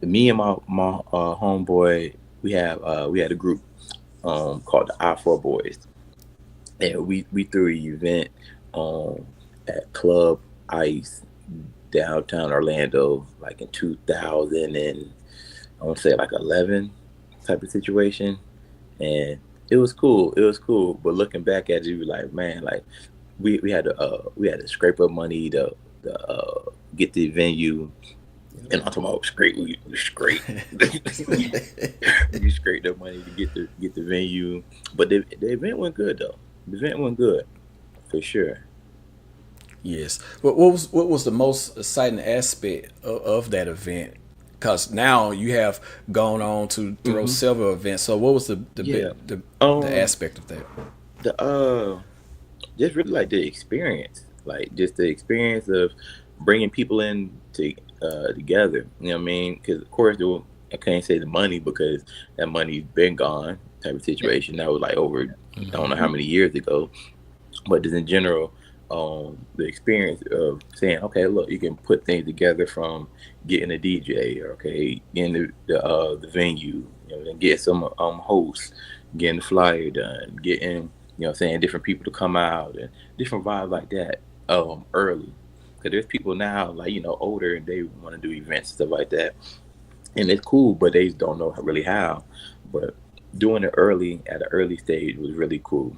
me and my homeboy, we had a group called the I4 Boys, and we threw an event at Club Ice downtown Orlando, like in 2000 and I want to say like 11 type of situation, and it was cool. But looking back at it, you were like, man, like we had to scrape up money to get the venue. And I'm talking about scrape. We scraped. We scraped up money to get the venue, but the event went good though. The event went good, for sure. Yes. What was the most exciting aspect of that event? Because now you have gone on to throw several events. So what was the aspect of that? Just really like the experience, like just the experience of bringing people in together. You know what I mean? Because of course I can't say the money because that money's been gone type of situation. That was like over I don't know how many years ago, but just in general, the experience of saying, okay, look, you can put things together from getting a DJ, or okay, getting the venue, and get some hosts, getting the flyer done, getting you know what I'm saying, different people to come out and different vibes like that early. Because there's people now, like, you know, older, and they want to do events and stuff like that. And it's cool, but they don't know really how. But doing it early at an early stage was really cool.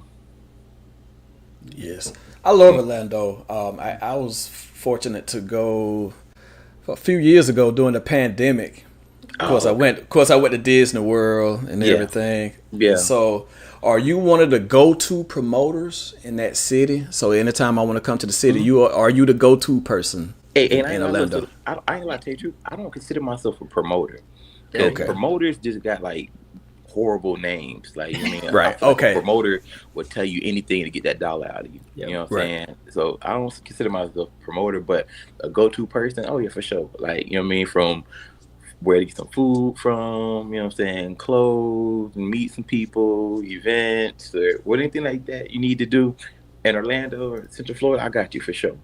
Yes. I love Orlando. I was fortunate to go a few years ago during the pandemic. Of course, I went to Disney World and everything. Yeah. So, are you one of the go-to promoters in that city? So, anytime I want to come to the city, are you the go-to person in Orlando? I ain't gonna lie to you, I don't consider myself a promoter. Okay. Promoters just got like horrible names. Like, you know what I mean? Right. I feel like a promoter will tell you anything to get that dollar out of you. You know what I'm saying? So I don't consider myself a promoter, but a go-to person. Oh yeah, for sure. Like, you know what I mean? From where to get some food from, you know what I'm saying? Clothes, meet some people, events, or anything like that you need to do in Orlando or Central Florida. I got you for sure.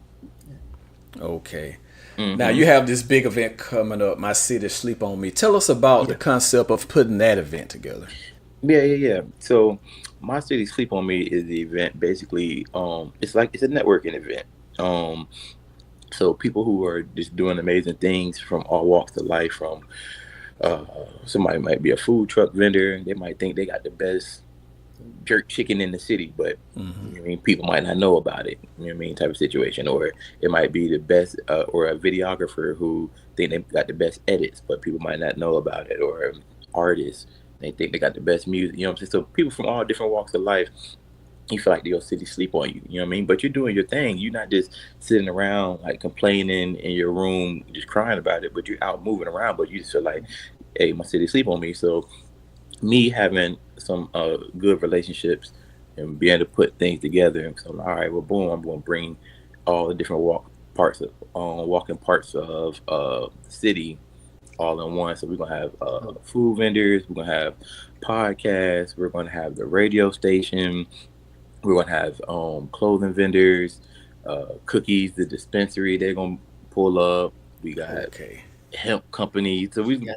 Okay. Now you have this big event coming up, My City Sleep on Me. Tell us about the concept of putting that event together. Yeah. So My City Sleep on Me is the event. Basically, it's a networking event. So people who are just doing amazing things from all walks of life. From somebody might be a food truck vendor. They might think they got the best jerk chicken in the city, but you know what I mean, people might not know about it. You know what I mean, type of situation. Or it might be the best, or a videographer who think they got the best edits, but people might not know about it. Or artists, they think they got the best music. You know what I'm saying? So people from all different walks of life, you feel like your city sleep on you. You know what I mean? But you're doing your thing. You're not just sitting around like complaining in your room, just crying about it. But you're out moving around. But you just feel like, hey, my city sleep on me. So me having some good relationships and being able to put things together, and so, all right, well, boom, I'm going to bring all the different walking parts of the city all in one. So we're going to have food vendors, we're going to have podcasts, we're going to have the radio station, we're going to have clothing vendors, cookies, the dispensary they're going to pull up. We got hemp companies. So we've got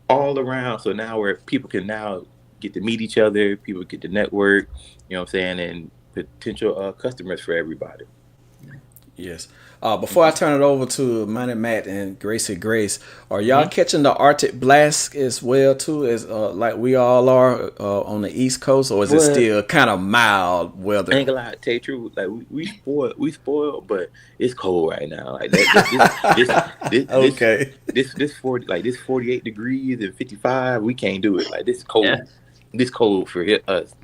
all around. So now where people can now get to meet each other, people get to network, you know what I'm saying, and potential customers for everybody. Yes. Before I turn it over to Money Matt and Graci Grace, are y'all catching the Arctic blast as well too, as like we all are on the East Coast, or is it still kind of mild weather? I ain't gonna lie, tell you the truth, like we spoiled, but it's cold right now. Like this 48 degrees and 55, we can't do it. Like this cold, this cold for us.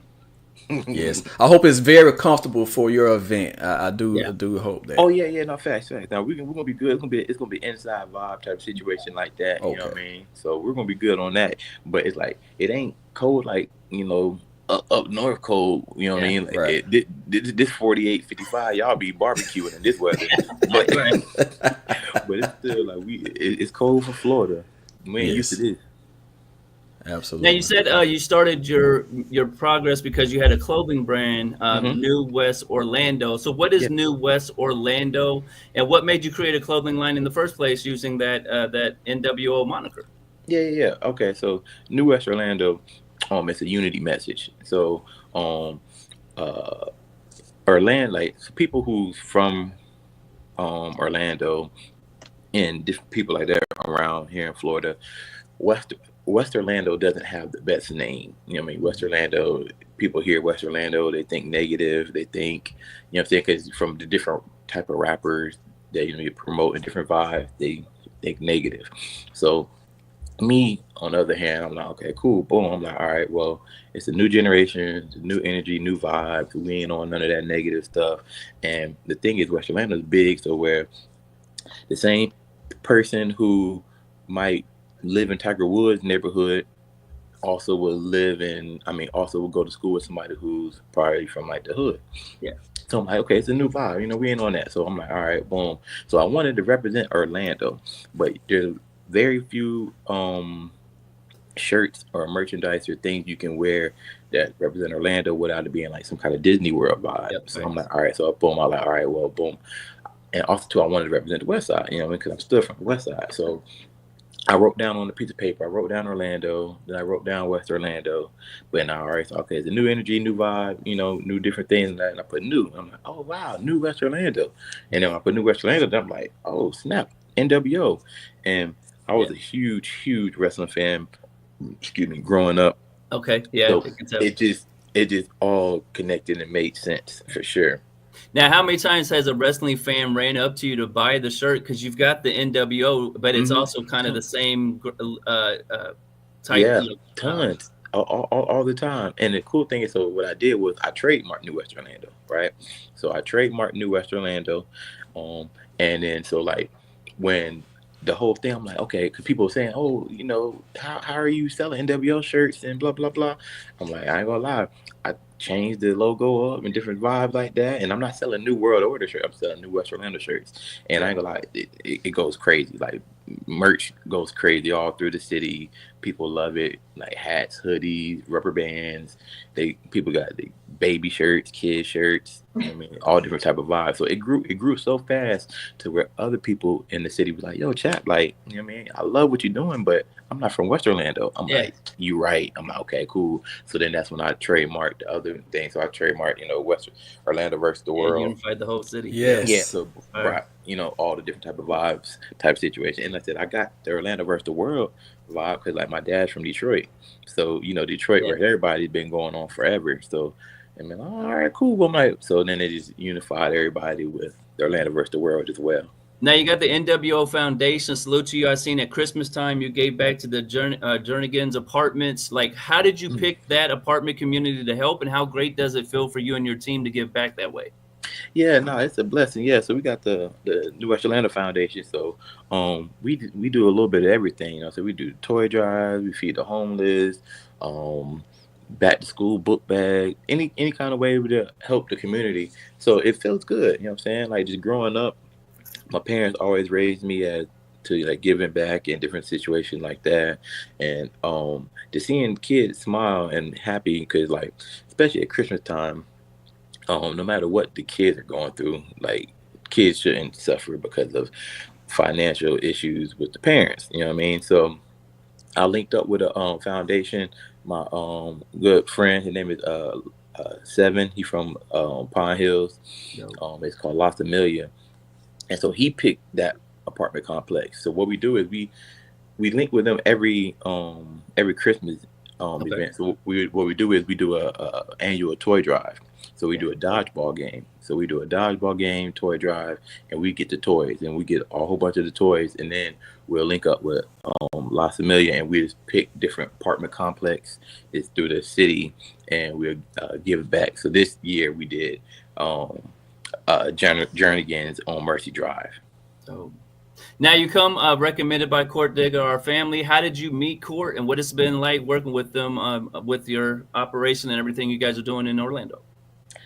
Yes, I hope it's very comfortable for your event. I do hope that. Oh yeah, no, facts. Now we're gonna be good. It's gonna be inside vibe type of situation like that. You know what I mean? So we're gonna be good on that. But it's like it ain't cold like, you know, up north cold. You know what I mean? Like this 48, 55, y'all be barbecuing in this weather. But it's still like it's cold for Florida. We ain't used to this. Absolutely. Now you said you started your progress because you had a clothing brand, New West Orlando. So what is New West Orlando, and what made you create a clothing line in the first place using that NWO moniker? Yeah. Okay, so New West Orlando, it's a unity message. So Orlando, like people who's from Orlando and different people like that around here in Florida, West Orlando doesn't have the best name. You know what I mean? West Orlando, people hear West Orlando, they think negative. They think, you know what I'm saying, because from the different type of rappers that, you know, you promote a different vibe, they think negative. So me, on the other hand, I'm like, okay, cool, boom. I'm like, all right, well, it's a new generation, it's a new energy, new vibe. We ain't on none of that negative stuff. And the thing is, West Orlando is big, so where the same person who might live in Tiger Woods neighborhood also will will go to school with somebody who's probably from like the hood. Yeah. So I'm like, okay, it's a new vibe. You know, we ain't on that. So I'm like, all right, boom. So I wanted to represent Orlando, but there's very few shirts or merchandise or things you can wear that represent Orlando without it being like some kind of Disney World vibe. Yep, so I'm like, all right, so boom. I'm like, all right, well, boom. And also too, I wanted to represent the West Side, you know, because I'm still from the West Side. So I wrote down on a piece of paper. I wrote down Orlando, then I wrote down West Orlando. But now I already thought, okay, it's a new energy, new vibe, you know, new different things. And I put new. I'm like, oh wow, new West Orlando. And then when I put new West Orlando, then I'm like, oh snap, NWO. And I was a huge wrestling fan. Excuse me, growing up. Okay, yeah. So it just all connected and made sense for sure. Now, how many times has a wrestling fan ran up to you to buy the shirt? Because you've got the NWO, but it's also kind of the same type. Yeah, tons, all the time. And the cool thing is, so what I did was I trademarked New West Orlando, right? So I trademarked New West Orlando, and then so like when the whole thing, I'm like, okay, because people were saying, oh, you know, how are you selling NWO shirts and blah blah blah. I'm like, I ain't gonna lie, I changed the logo up and different vibes like that, and I'm not selling New World Order shirts. I'm selling New West Orlando shirts, and I ain't gonna lie, it goes crazy. Like merch goes crazy all through the city. People love it, like hats, hoodies, rubber bands. People got the baby shirts, kid shirts. You know what I mean, all different type of vibes. So it grew so fast to where other people in the city was like, "Yo, Chap, like, you know what I mean? I love what you're doing, but I'm not from West Orlando." I'm like, "You right?" I'm like, "Okay, cool." So then that's when I trademarked the other thing. So I trademarked, you know, West Orlando versus the world. Unified the whole city. Yes. Yeah. So right, you know, all the different type of vibes, type situation. And like I said, I got the Orlando versus the world vibe because like my dad's from Detroit. So, you know, Detroit where everybody's been going on forever. So I mean, all right, cool. I'm like, so then they just unified everybody with the Orlando versus the world as well. Now you got the NWO Foundation. Salute to you. I seen at Christmas time you gave back to the Jernigan's apartments. Like, how did you pick that apartment community to help, and how great does it feel for you and your team to give back that way? Yeah, no, it's a blessing. Yeah, so we got the New West Orlando Foundation. So we do a little bit of everything. You know, so we do toy drives, we feed the homeless, back to school book bag, any kind of way to help the community. So it feels good. You know what I'm saying? Like just growing up, my parents always raised me as to like giving back in different situations like that, and just seeing kids smile and happy because like especially at Christmas time, no matter what the kids are going through, like kids shouldn't suffer because of financial issues with the parents. You know what I mean? So I linked up with a foundation. My good friend, his name is Seven. He's from Pine Hills. It's called Las Amelia. And so he picked that apartment complex. So what we do is we link with them every Christmas event. So what we do is we do a annual toy drive. So we do a dodgeball game. So we do a dodgeball game, toy drive, and we get the toys, and we get a whole bunch of the toys, and then we'll link up with Las Amelia, and we just pick different apartment complex it's through the city, and we'll give it back. So this year we did Jernigan's on Mercy Drive. Oh. Now you come recommended by Court Digger, our family. How did you meet Court, and what it's been like working with them with your operation and everything you guys are doing in Orlando?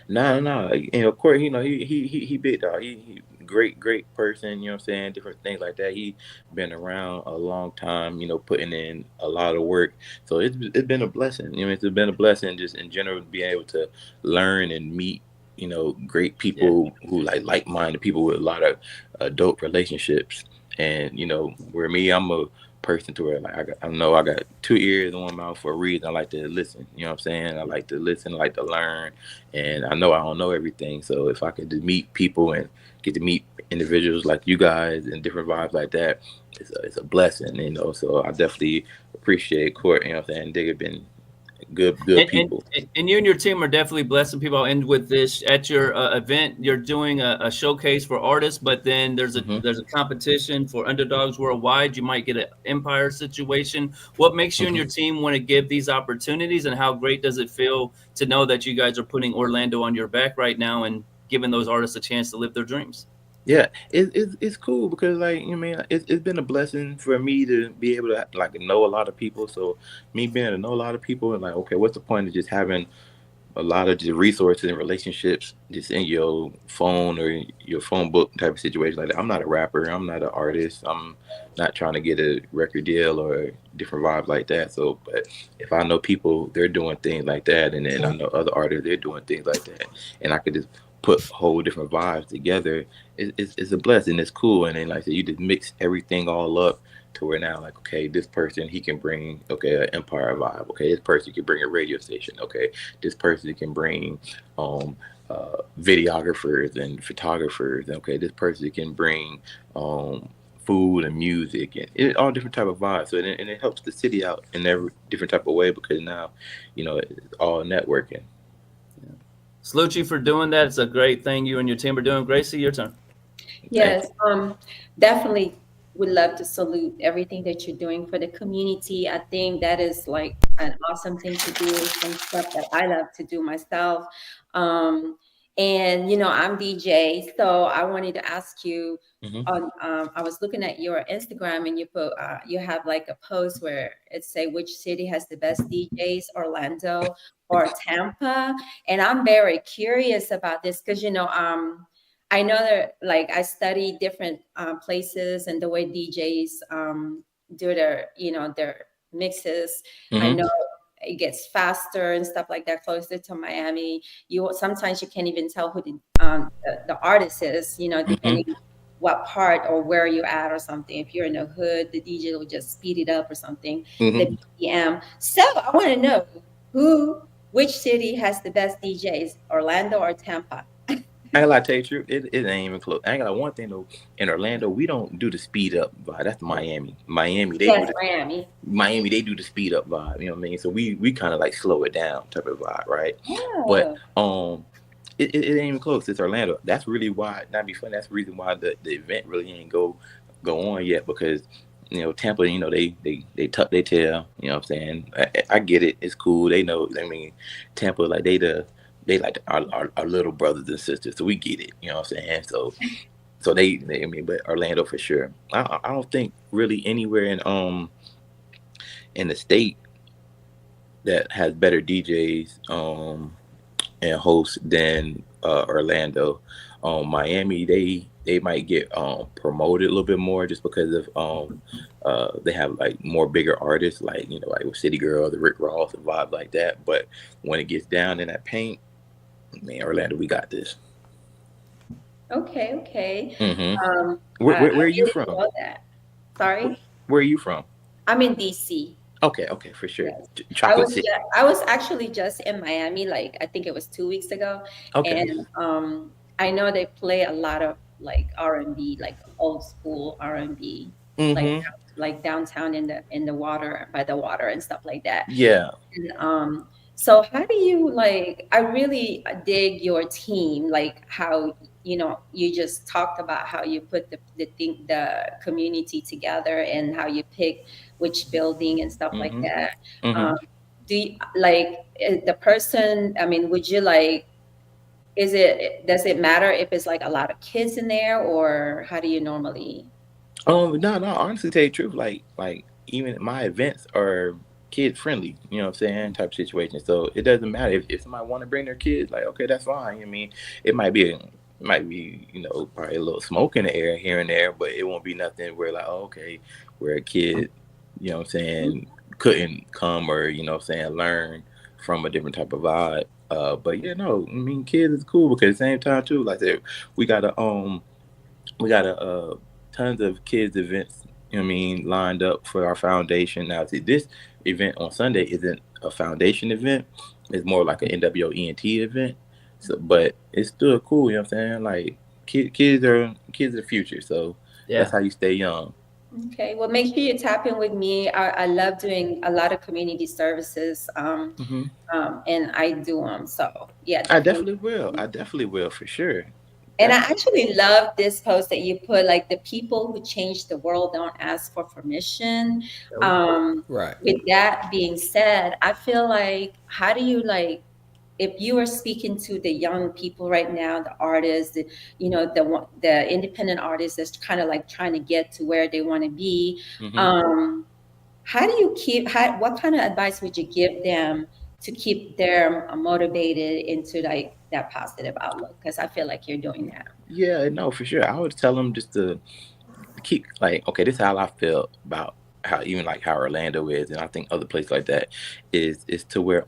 No. You know, Court, you know, he big dog. He great person, you know what I'm saying? Different things like that. He been around a long time, you know, putting in a lot of work. So it's been a blessing. You know, it's been a blessing just in general being able to learn and meet, you know, great people who like-minded people with a lot of dope relationships. And, you know, where me, I'm a person to where like I know I got 2 ears and 1 mouth for a reason. I like to listen. You know what I'm saying? I like to listen, I like to learn, and I know I don't know everything. So if I could just meet people and get to meet individuals like you guys and different vibes like that, it's a blessing, you know. So I definitely appreciate Court. You know what I'm saying? Digger been good people. And you and your team are definitely blessing people. I'll end with this. At your event, you're doing a showcase for artists, but then there's a competition for underdogs worldwide. You might get an Empire situation. What makes you and your team want to give these opportunities, and how great does it feel to know that you guys are putting Orlando on your back right now and giving those artists a chance to live their dreams? Yeah, it's cool because like, you know, I mean, it's been a blessing for me to be able to like know a lot of people. So me being able to know a lot of people and like, okay, what's the point of just having a lot of just resources and relationships just in your phone or your phone book type of situation like that? I'm not a rapper. I'm not an artist. I'm not trying to get a record deal or different vibes like that. So, but if I know people, they're doing things like that, and then I know other artists, they're doing things like that, and I could just put whole different vibes together, it's a blessing. It's cool. And then like I said, you just mix everything all up to where now, like, okay, this person, he can bring, okay, an empire vibe. Okay, this person can bring a radio station. Okay, this person can bring videographers and photographers. Okay, this person can bring food and music and all different type of vibes. So and it helps the city out in every different type of way, because now, it's all networking. Salute you for doing that. It's a great thing you and your team are doing. Gracie, your turn. Yes, definitely would love to salute everything that you're doing for the community. I think that is like an awesome thing to do, some stuff that I love to do myself. And I'm DJ, so I wanted to ask you. I was looking at your Instagram, and you put you have like a post where it say which city has the best DJs, Orlando or Tampa, and I'm very curious about this because I know that like I study different places and the way DJs do their their mixes. I know it gets faster and stuff like that closer to Miami. Sometimes you can't even tell who the artist is, depending what part or where you're at or something. If you're in the hood, the DJ will just speed it up or something. The BPM. So I want to know which city has the best DJs, Orlando or Tampa? I ain't gonna tell you the truth, it ain't even close. I ain't gonna lie, one thing though, in Orlando, we don't do the speed up vibe. That's Miami. Miami, they they do the speed up vibe. You know what I mean? So we kind of like slow it down type of vibe, right? Yeah. But it ain't even close. It's Orlando. That's really why. Not be funny. That's the reason why the event really ain't go on yet, because Tampa, they tuck their tail. You know what I'm saying? I get it. It's cool. They know. I mean, Tampa, like they like our little brothers and sisters, so we get it. You know what I'm saying? So they but Orlando for sure. I don't think really anywhere in the state that has better DJs and hosts than Orlando. Miami, they might get promoted a little bit more just because of they have like more bigger artists, like like with City Girl, the Rick Ross, and vibe like that. But when it gets down in that paint, man, Orlando, we got this. Okay. Where are you from? Know that. Sorry? Where are you from? I'm in DC. Okay, for sure. Yes. Chocolate City. I was actually just in Miami, like I think it was 2 weeks ago. Okay. And I know they play a lot of like R&B, like old school R&B, like downtown in the water, by the water and stuff like that. Yeah. And so how do you I really dig your team, like how you just talked about how you put the community together and how you pick which building and stuff like that. Do you the person? I mean, would you does it matter if it's like a lot of kids in there, or how do you normally? No, honestly, tell you the truth, like even my events are kid friendly, you know what I'm saying, type of situation. So it doesn't matter if somebody want to bring their kids, like, okay, that's fine. I mean, it might be probably a little smoke in the air here and there, but it won't be nothing where where a kid, you know what I'm saying, couldn't come or, you know what I'm saying, learn from a different type of vibe. But yeah, no, I mean, kids is cool, because at the same time too, like I said, we got tons of kids events, you know what I mean, lined up for our foundation. Now, see, this event on Sunday isn't a foundation event; it's more like an NWENT event. So, but it's still cool, you know what I'm saying? Like kids are the future, so that's how you stay young. Okay, well, make sure you tap in with me. I love doing a lot of community services, and I do them. So yeah, definitely. I definitely will for sure. And I actually love this post that you put, like, the people who change the world don't ask for permission. Right. With that being said, I feel like, how do you if you are speaking to the young people right now, the artists, the independent artists that's kind of like trying to get to where they want to be, how do you what kind of advice would you give them to keep them motivated into that positive outlook? Because I feel like you're doing that. Yeah, no, for sure. I would tell them just to keep okay, this is how I feel about how Orlando is, and I think other places like that is to where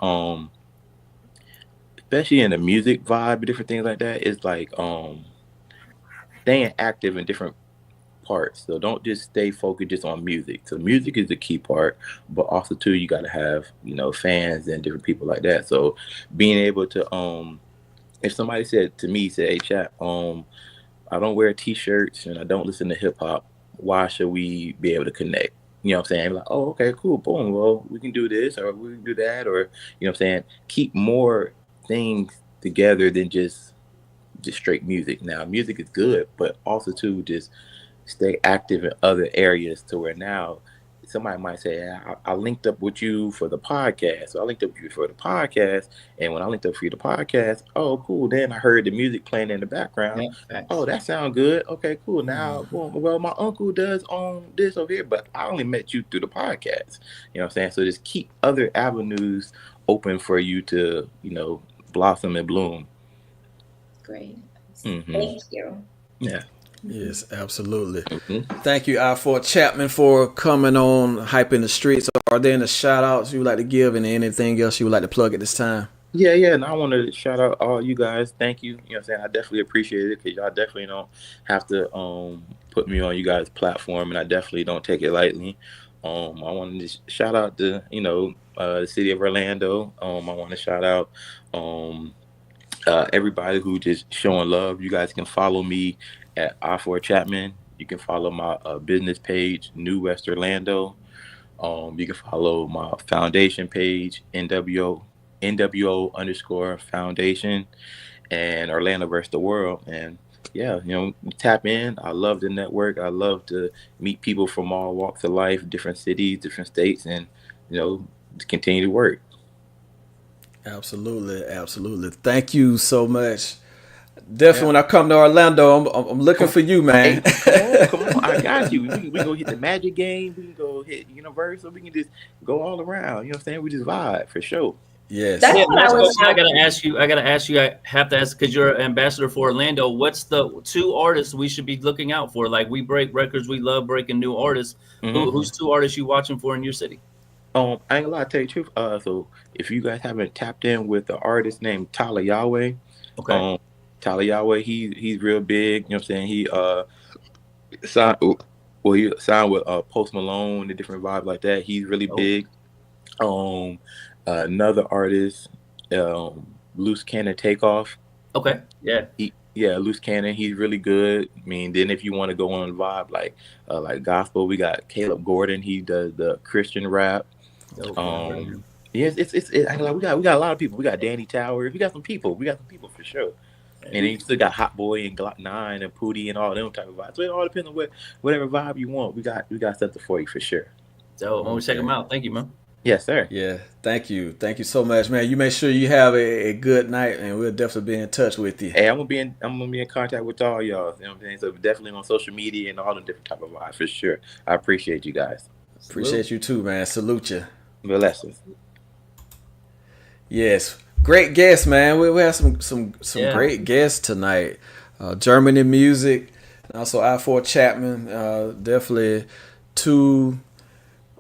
especially in the music vibe, different things like that, is like staying active in different parts. So don't just stay focused just on music. So music is the key part, but also too you got to have, you know, fans and different people like that. So being able to if somebody said to me, say, hey Chap, I don't wear t-shirts and I don't listen to hip hop, why should we be able to connect? You know what I'm saying? Like, oh, okay, cool, boom. Well, we can do this or we can do that, or you know what I'm saying? Keep more things together than just straight music. Now, music is good, but also too just stay active in other areas to where now somebody might say, I linked up with you for the podcast. So I linked up with you for the podcast. And when I linked up for you the podcast, oh, cool. Then I heard the music playing in the background. Yeah, oh, that sounds good. Okay, cool. Now, well, my uncle does own this over here, but I only met you through the podcast. You know what I'm saying? So just keep other avenues open for you to, you know, blossom and bloom. Great. Mm-hmm. Thank you. Yeah. Yes, absolutely. Mm-hmm. Thank you, I4 Chapman, for coming on Hype in the Streets. Are there any shout outs you would like to give and anything else you would like to plug at this time? Yeah, and I want to shout out all you guys. Thank you. You know what I'm saying? I definitely appreciate it because y'all definitely don't have to put me on you guys' platform, and I definitely don't take it lightly. I want to shout out to, you know, the city of Orlando. I want to shout out everybody who just showing love. You guys can follow me at I4 Chapman. You can follow my business page, New West Orlando. You can follow my foundation page, NWO_foundation, and Orlando versus the world. And yeah, you know, tap in. I love the network. I love to meet people from all walks of life, different cities, different states, and you know, to continue to work. Absolutely. Thank you so much. Definitely, when I come to Orlando, I'm looking for you, man. Hey, come on, I got you. We go hit the Magic game. We can go hit Universal. We can just go all around. You know what I'm saying? We just vibe for sure. Yes. Yeah, next question I gotta ask you. I have to ask because you're an ambassador for Orlando. What's the 2 artists we should be looking out for? Like, we break records. We love breaking new artists. Mm-hmm. Who's 2 artists you watching for in your city? I ain't gonna lie, to tell you the truth. So if you guys haven't tapped in with the artist named Tyler Yahweh, okay. Tyler Yahweh, he's real big. You know what I'm saying? He signed with Post Malone, a different vibe like that. He's really big. Another artist, Loose Cannon Takeoff. Okay. Yeah. Loose Cannon. He's really good. I mean, then if you want to go on vibe like gospel, we got Caleb Gordon. He does the Christian rap. Yes, it's we got a lot of people. We got Danny Towers. We got some people for sure. And then you still got Hot Boy and Glock 9 and Pootie and all them type of vibes. So it all depends on whatever vibe you want. We got something for you for sure. So I'm gonna check them out. Thank you, man. Yes, sir. Yeah, thank you so much, man. You make sure you have a good night, and we'll definitely be in touch with you. Hey, I'm gonna be in contact with all y'all. You know what I'm saying? So definitely on social media and all the different type of vibes for sure. I appreciate you guys. Appreciate you too, man. Salute you. Blessings. Yes, great guests, man. We have some great guests tonight. JermaniMuzic, also I4 Chapman. Definitely 2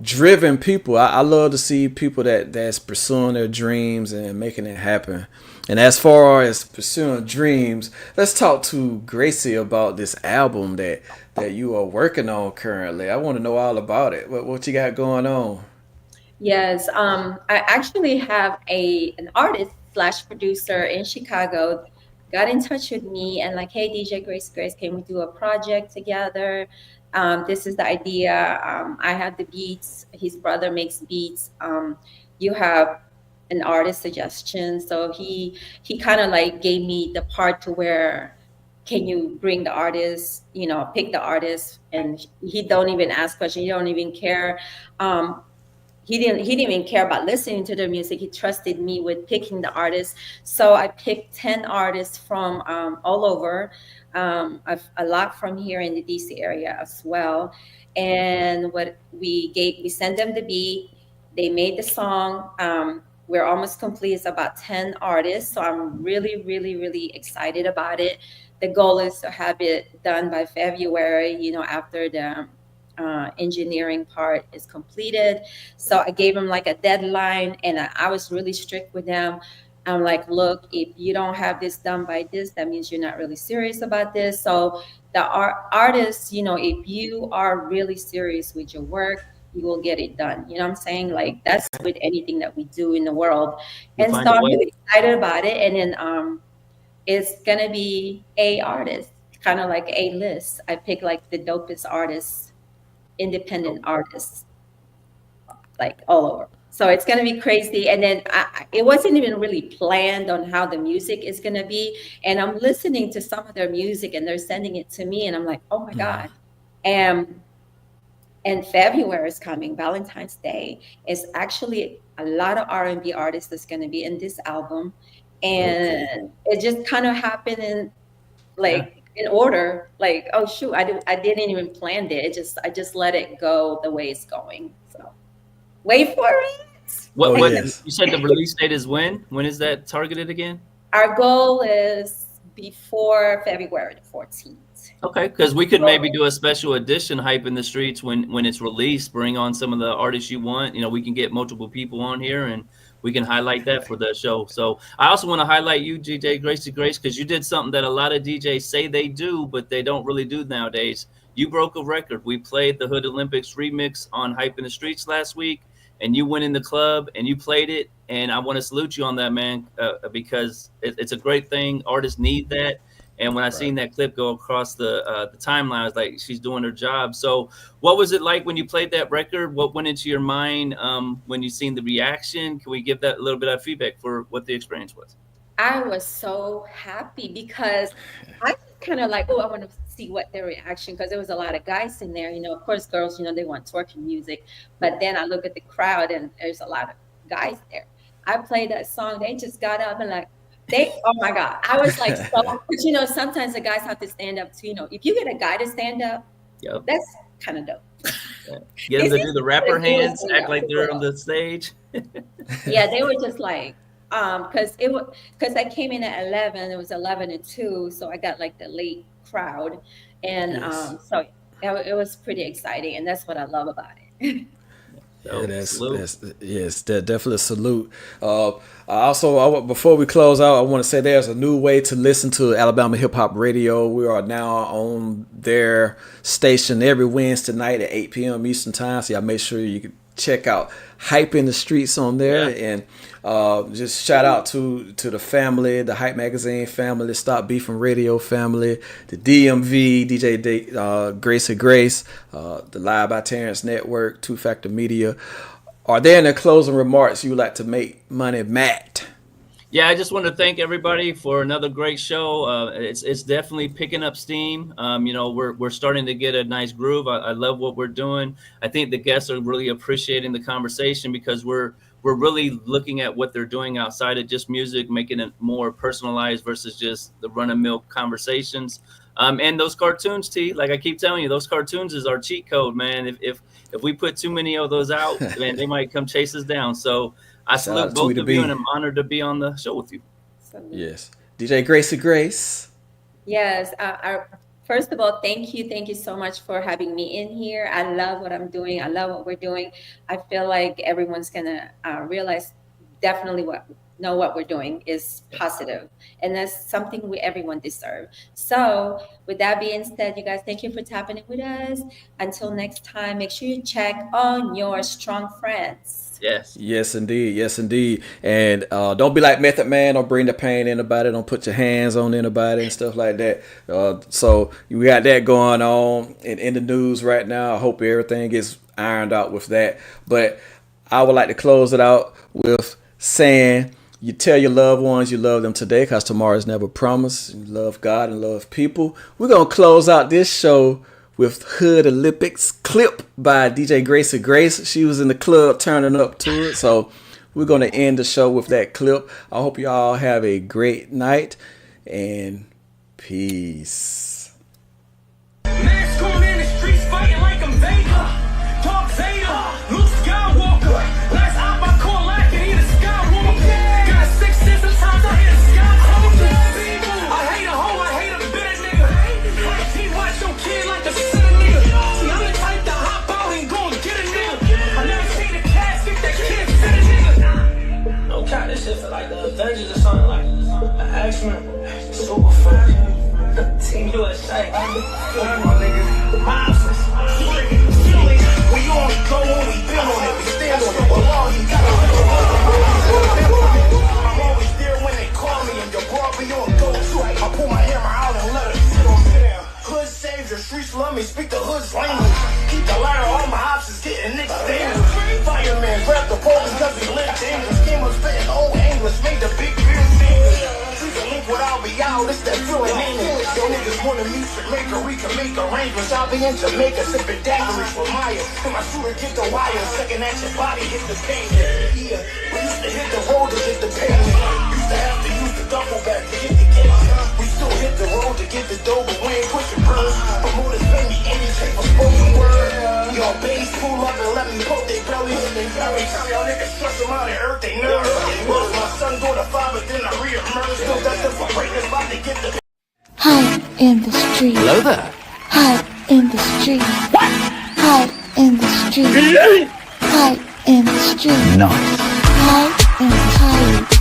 driven people. I love to see people that's pursuing their dreams and making it happen. And as far as pursuing dreams, let's talk to Graci about this album that you are working on currently. I want to know all about it. What you got going on? Yes, I actually have an artist / producer in Chicago got in touch with me and like, hey, DJ Graci Grace, can we do a project together? This is the idea. I have the beats. His brother makes beats. You have an artist suggestion. So he kind of like gave me the part to where, can you bring the artist, pick the artist, and he don't even ask questions. He don't even care. He didn't even care about listening to the music. He trusted me with picking the artists. So I picked 10 artists from all over, a lot from here in the DC area as well. And what we sent them the beat. They made the song. We're almost complete. It's about 10 artists. So I'm really, really, really excited about it. The goal is to have it done by February, after the engineering part is completed. So I gave them like a deadline, and I was really strict with them. I'm like, look, if you don't have this done by this, that means you're not really serious about this. So the artists, you know, if you are really serious with your work, you will get it done. You know what I'm saying? Like that's with anything that we do in the world. And so I'm really excited about it. And then it's gonna be A artist, kind of like A list. I pick like the dopest artists, independent artists, like all over. So it's gonna be crazy. And then it wasn't even really planned on how the music is gonna be. And I'm listening to some of their music and they're sending it to me, and I'm like, oh my God. And February is coming, Valentine's Day. It's actually a lot of R&B artists that's gonna be in this album. And it just kind of happened in like in order, like, oh shoot, I didn't even plan it. I just let it go the way it's going. So wait for it. What you said the release date is when? When is that targeted again? Our goal is before February the 14th. Okay, because we could maybe do a special edition Hype in the Streets when it's released. Bring on some of the artists you want. You know, we can get multiple people on here and we can highlight that for the show. So I also want to highlight you, DJ Graci Grace, because you did something that a lot of DJs say they do, but they don't really do nowadays. You broke a record. We played the Hood Olympics remix on Hype in the Streets last week, and you went in the club and you played it. And I want to salute you on that, man, because it's a great thing. Artists need that. And when I seen that clip go across the timeline, I was like, she's doing her job. So what was it like when you played that record? What went into your mind when you seen the reaction? Can we give that a little bit of feedback for what the experience was? I was so happy because I kind of like, oh, I want to see what their reaction, because there was a lot of guys in there. You know, of course, girls, you know, they want twerking music. But then I look at the crowd and there's a lot of guys there. I played that song. They just got up and like, oh my God. I was like, so, but you know, sometimes the guys have to stand up too. You know, if you get a guy to stand up, that's kind of dope. Get them to do the rapper hands, act like they're on the stage. Yeah, they were just like, because I came in at 11, it was 11 and 2, so I got like the late crowd, and so it was pretty exciting, and that's what I love about it. Yeah, that's definitely a salute. Also, before we close out, I want to say there's a new way to listen to Alabama Hip Hop Radio. We are now on their station every Wednesday night at 8 p.m. Eastern Time. So y'all make sure you can check out Hype in the Streets on there. And just shout out to the family, the Hype Magazine family, Stop Beefing Radio family, the DMV, DJ Graci Grace, the Live by Terrence Network, Two Factor Media. Are there any closing remarks you would like to make, Money Matt? Yeah, I just want to thank everybody for another great show. It's definitely picking up steam. You know, we're starting to get a nice groove. I love what we're doing. I think the guests are really appreciating the conversation because we're really looking at what they're doing outside of just music, making it more personalized versus just the run-of-the-mill conversations. And those cartoons, T, like I keep telling you, those cartoons is our cheat code, man. If we put too many of those out, man, they might come chase us down. So I salute both of you, and I'm honored to be on the show with you. Yes. DJ Graci Grace. Yes. First of all, thank you so much for having me in here. I love what I'm doing. I love what we're doing. I feel like everyone's going to realize definitely what we're doing is positive, and that's something everyone deserves. So with that being said, you guys, thank you for tapping in with us. Until next time, make sure you check on your strong friends. Yes indeed. And don't be like Method Man. Don't bring the pain to anybody. Don't put your hands on anybody and stuff like that. So we got that going on in the news right now. I hope everything gets ironed out with that. But I would like to close it out with saying, you tell your loved ones you love them today, because tomorrow is never promised. You love God and love people. We're going to close out this show with Hood Olympics clip by DJ Graci Grace. She was in the club turning up to it. So we're going to end the show with that clip. I hope you all have a great night, and peace. Man's going in the streets fighting like I'm Vader. Talk Vader, Luke Skywalker. Last out my core like and eat a Skywalker. Got 6 cents sometimes I hear the Skywalker. I hate a hoe, I hate a bitter nigga. He watch your kid like a sinner nigga. See, I'm the type to hop out and go and get a nigga. I never seen a casket that can't fit a nigga. No cap, this shit feel like the Avengers or something. basement. Super fun. Team USA. My nigga. Monsters. We on the go when we been on it. We stand on it. Well, all you gotta do. I'm always there when they call me, and your girl be on go too. I pull my hammer out and let her sit on down. Hood saves your streets love me. Speak the hood's language. Keep the lighter. All my options getting niggas dangerous. Fireman grab the pole because he lit dangerous. Came up spitting old English. Made the big beer singers. Without be out, it's that feeling, ain't it? Yo, niggas wanna meet Jamaica, we can make arrangements. I'll be in Jamaica, sipping daiquiris with Maya. And my shooter get the wire, second at your body, hit the pavement. Yeah, we used to hit the road to get the payment. Used to have to use the duffel bag to get the gas. We still hit the road to get the dough, but we ain't pushing birds. Promoters pay me any type of spoken word. Yo, bass pull up and let me poke their bellies. Every time y'all niggas stress them out and hurt they nerves. Was my son go to 5, but then I re-emerged. Still got the breakers about to get the Hide in the street. Hello there. Hide in the street. What? Hide in the street. Hide in the street. Nice. Hide in the street.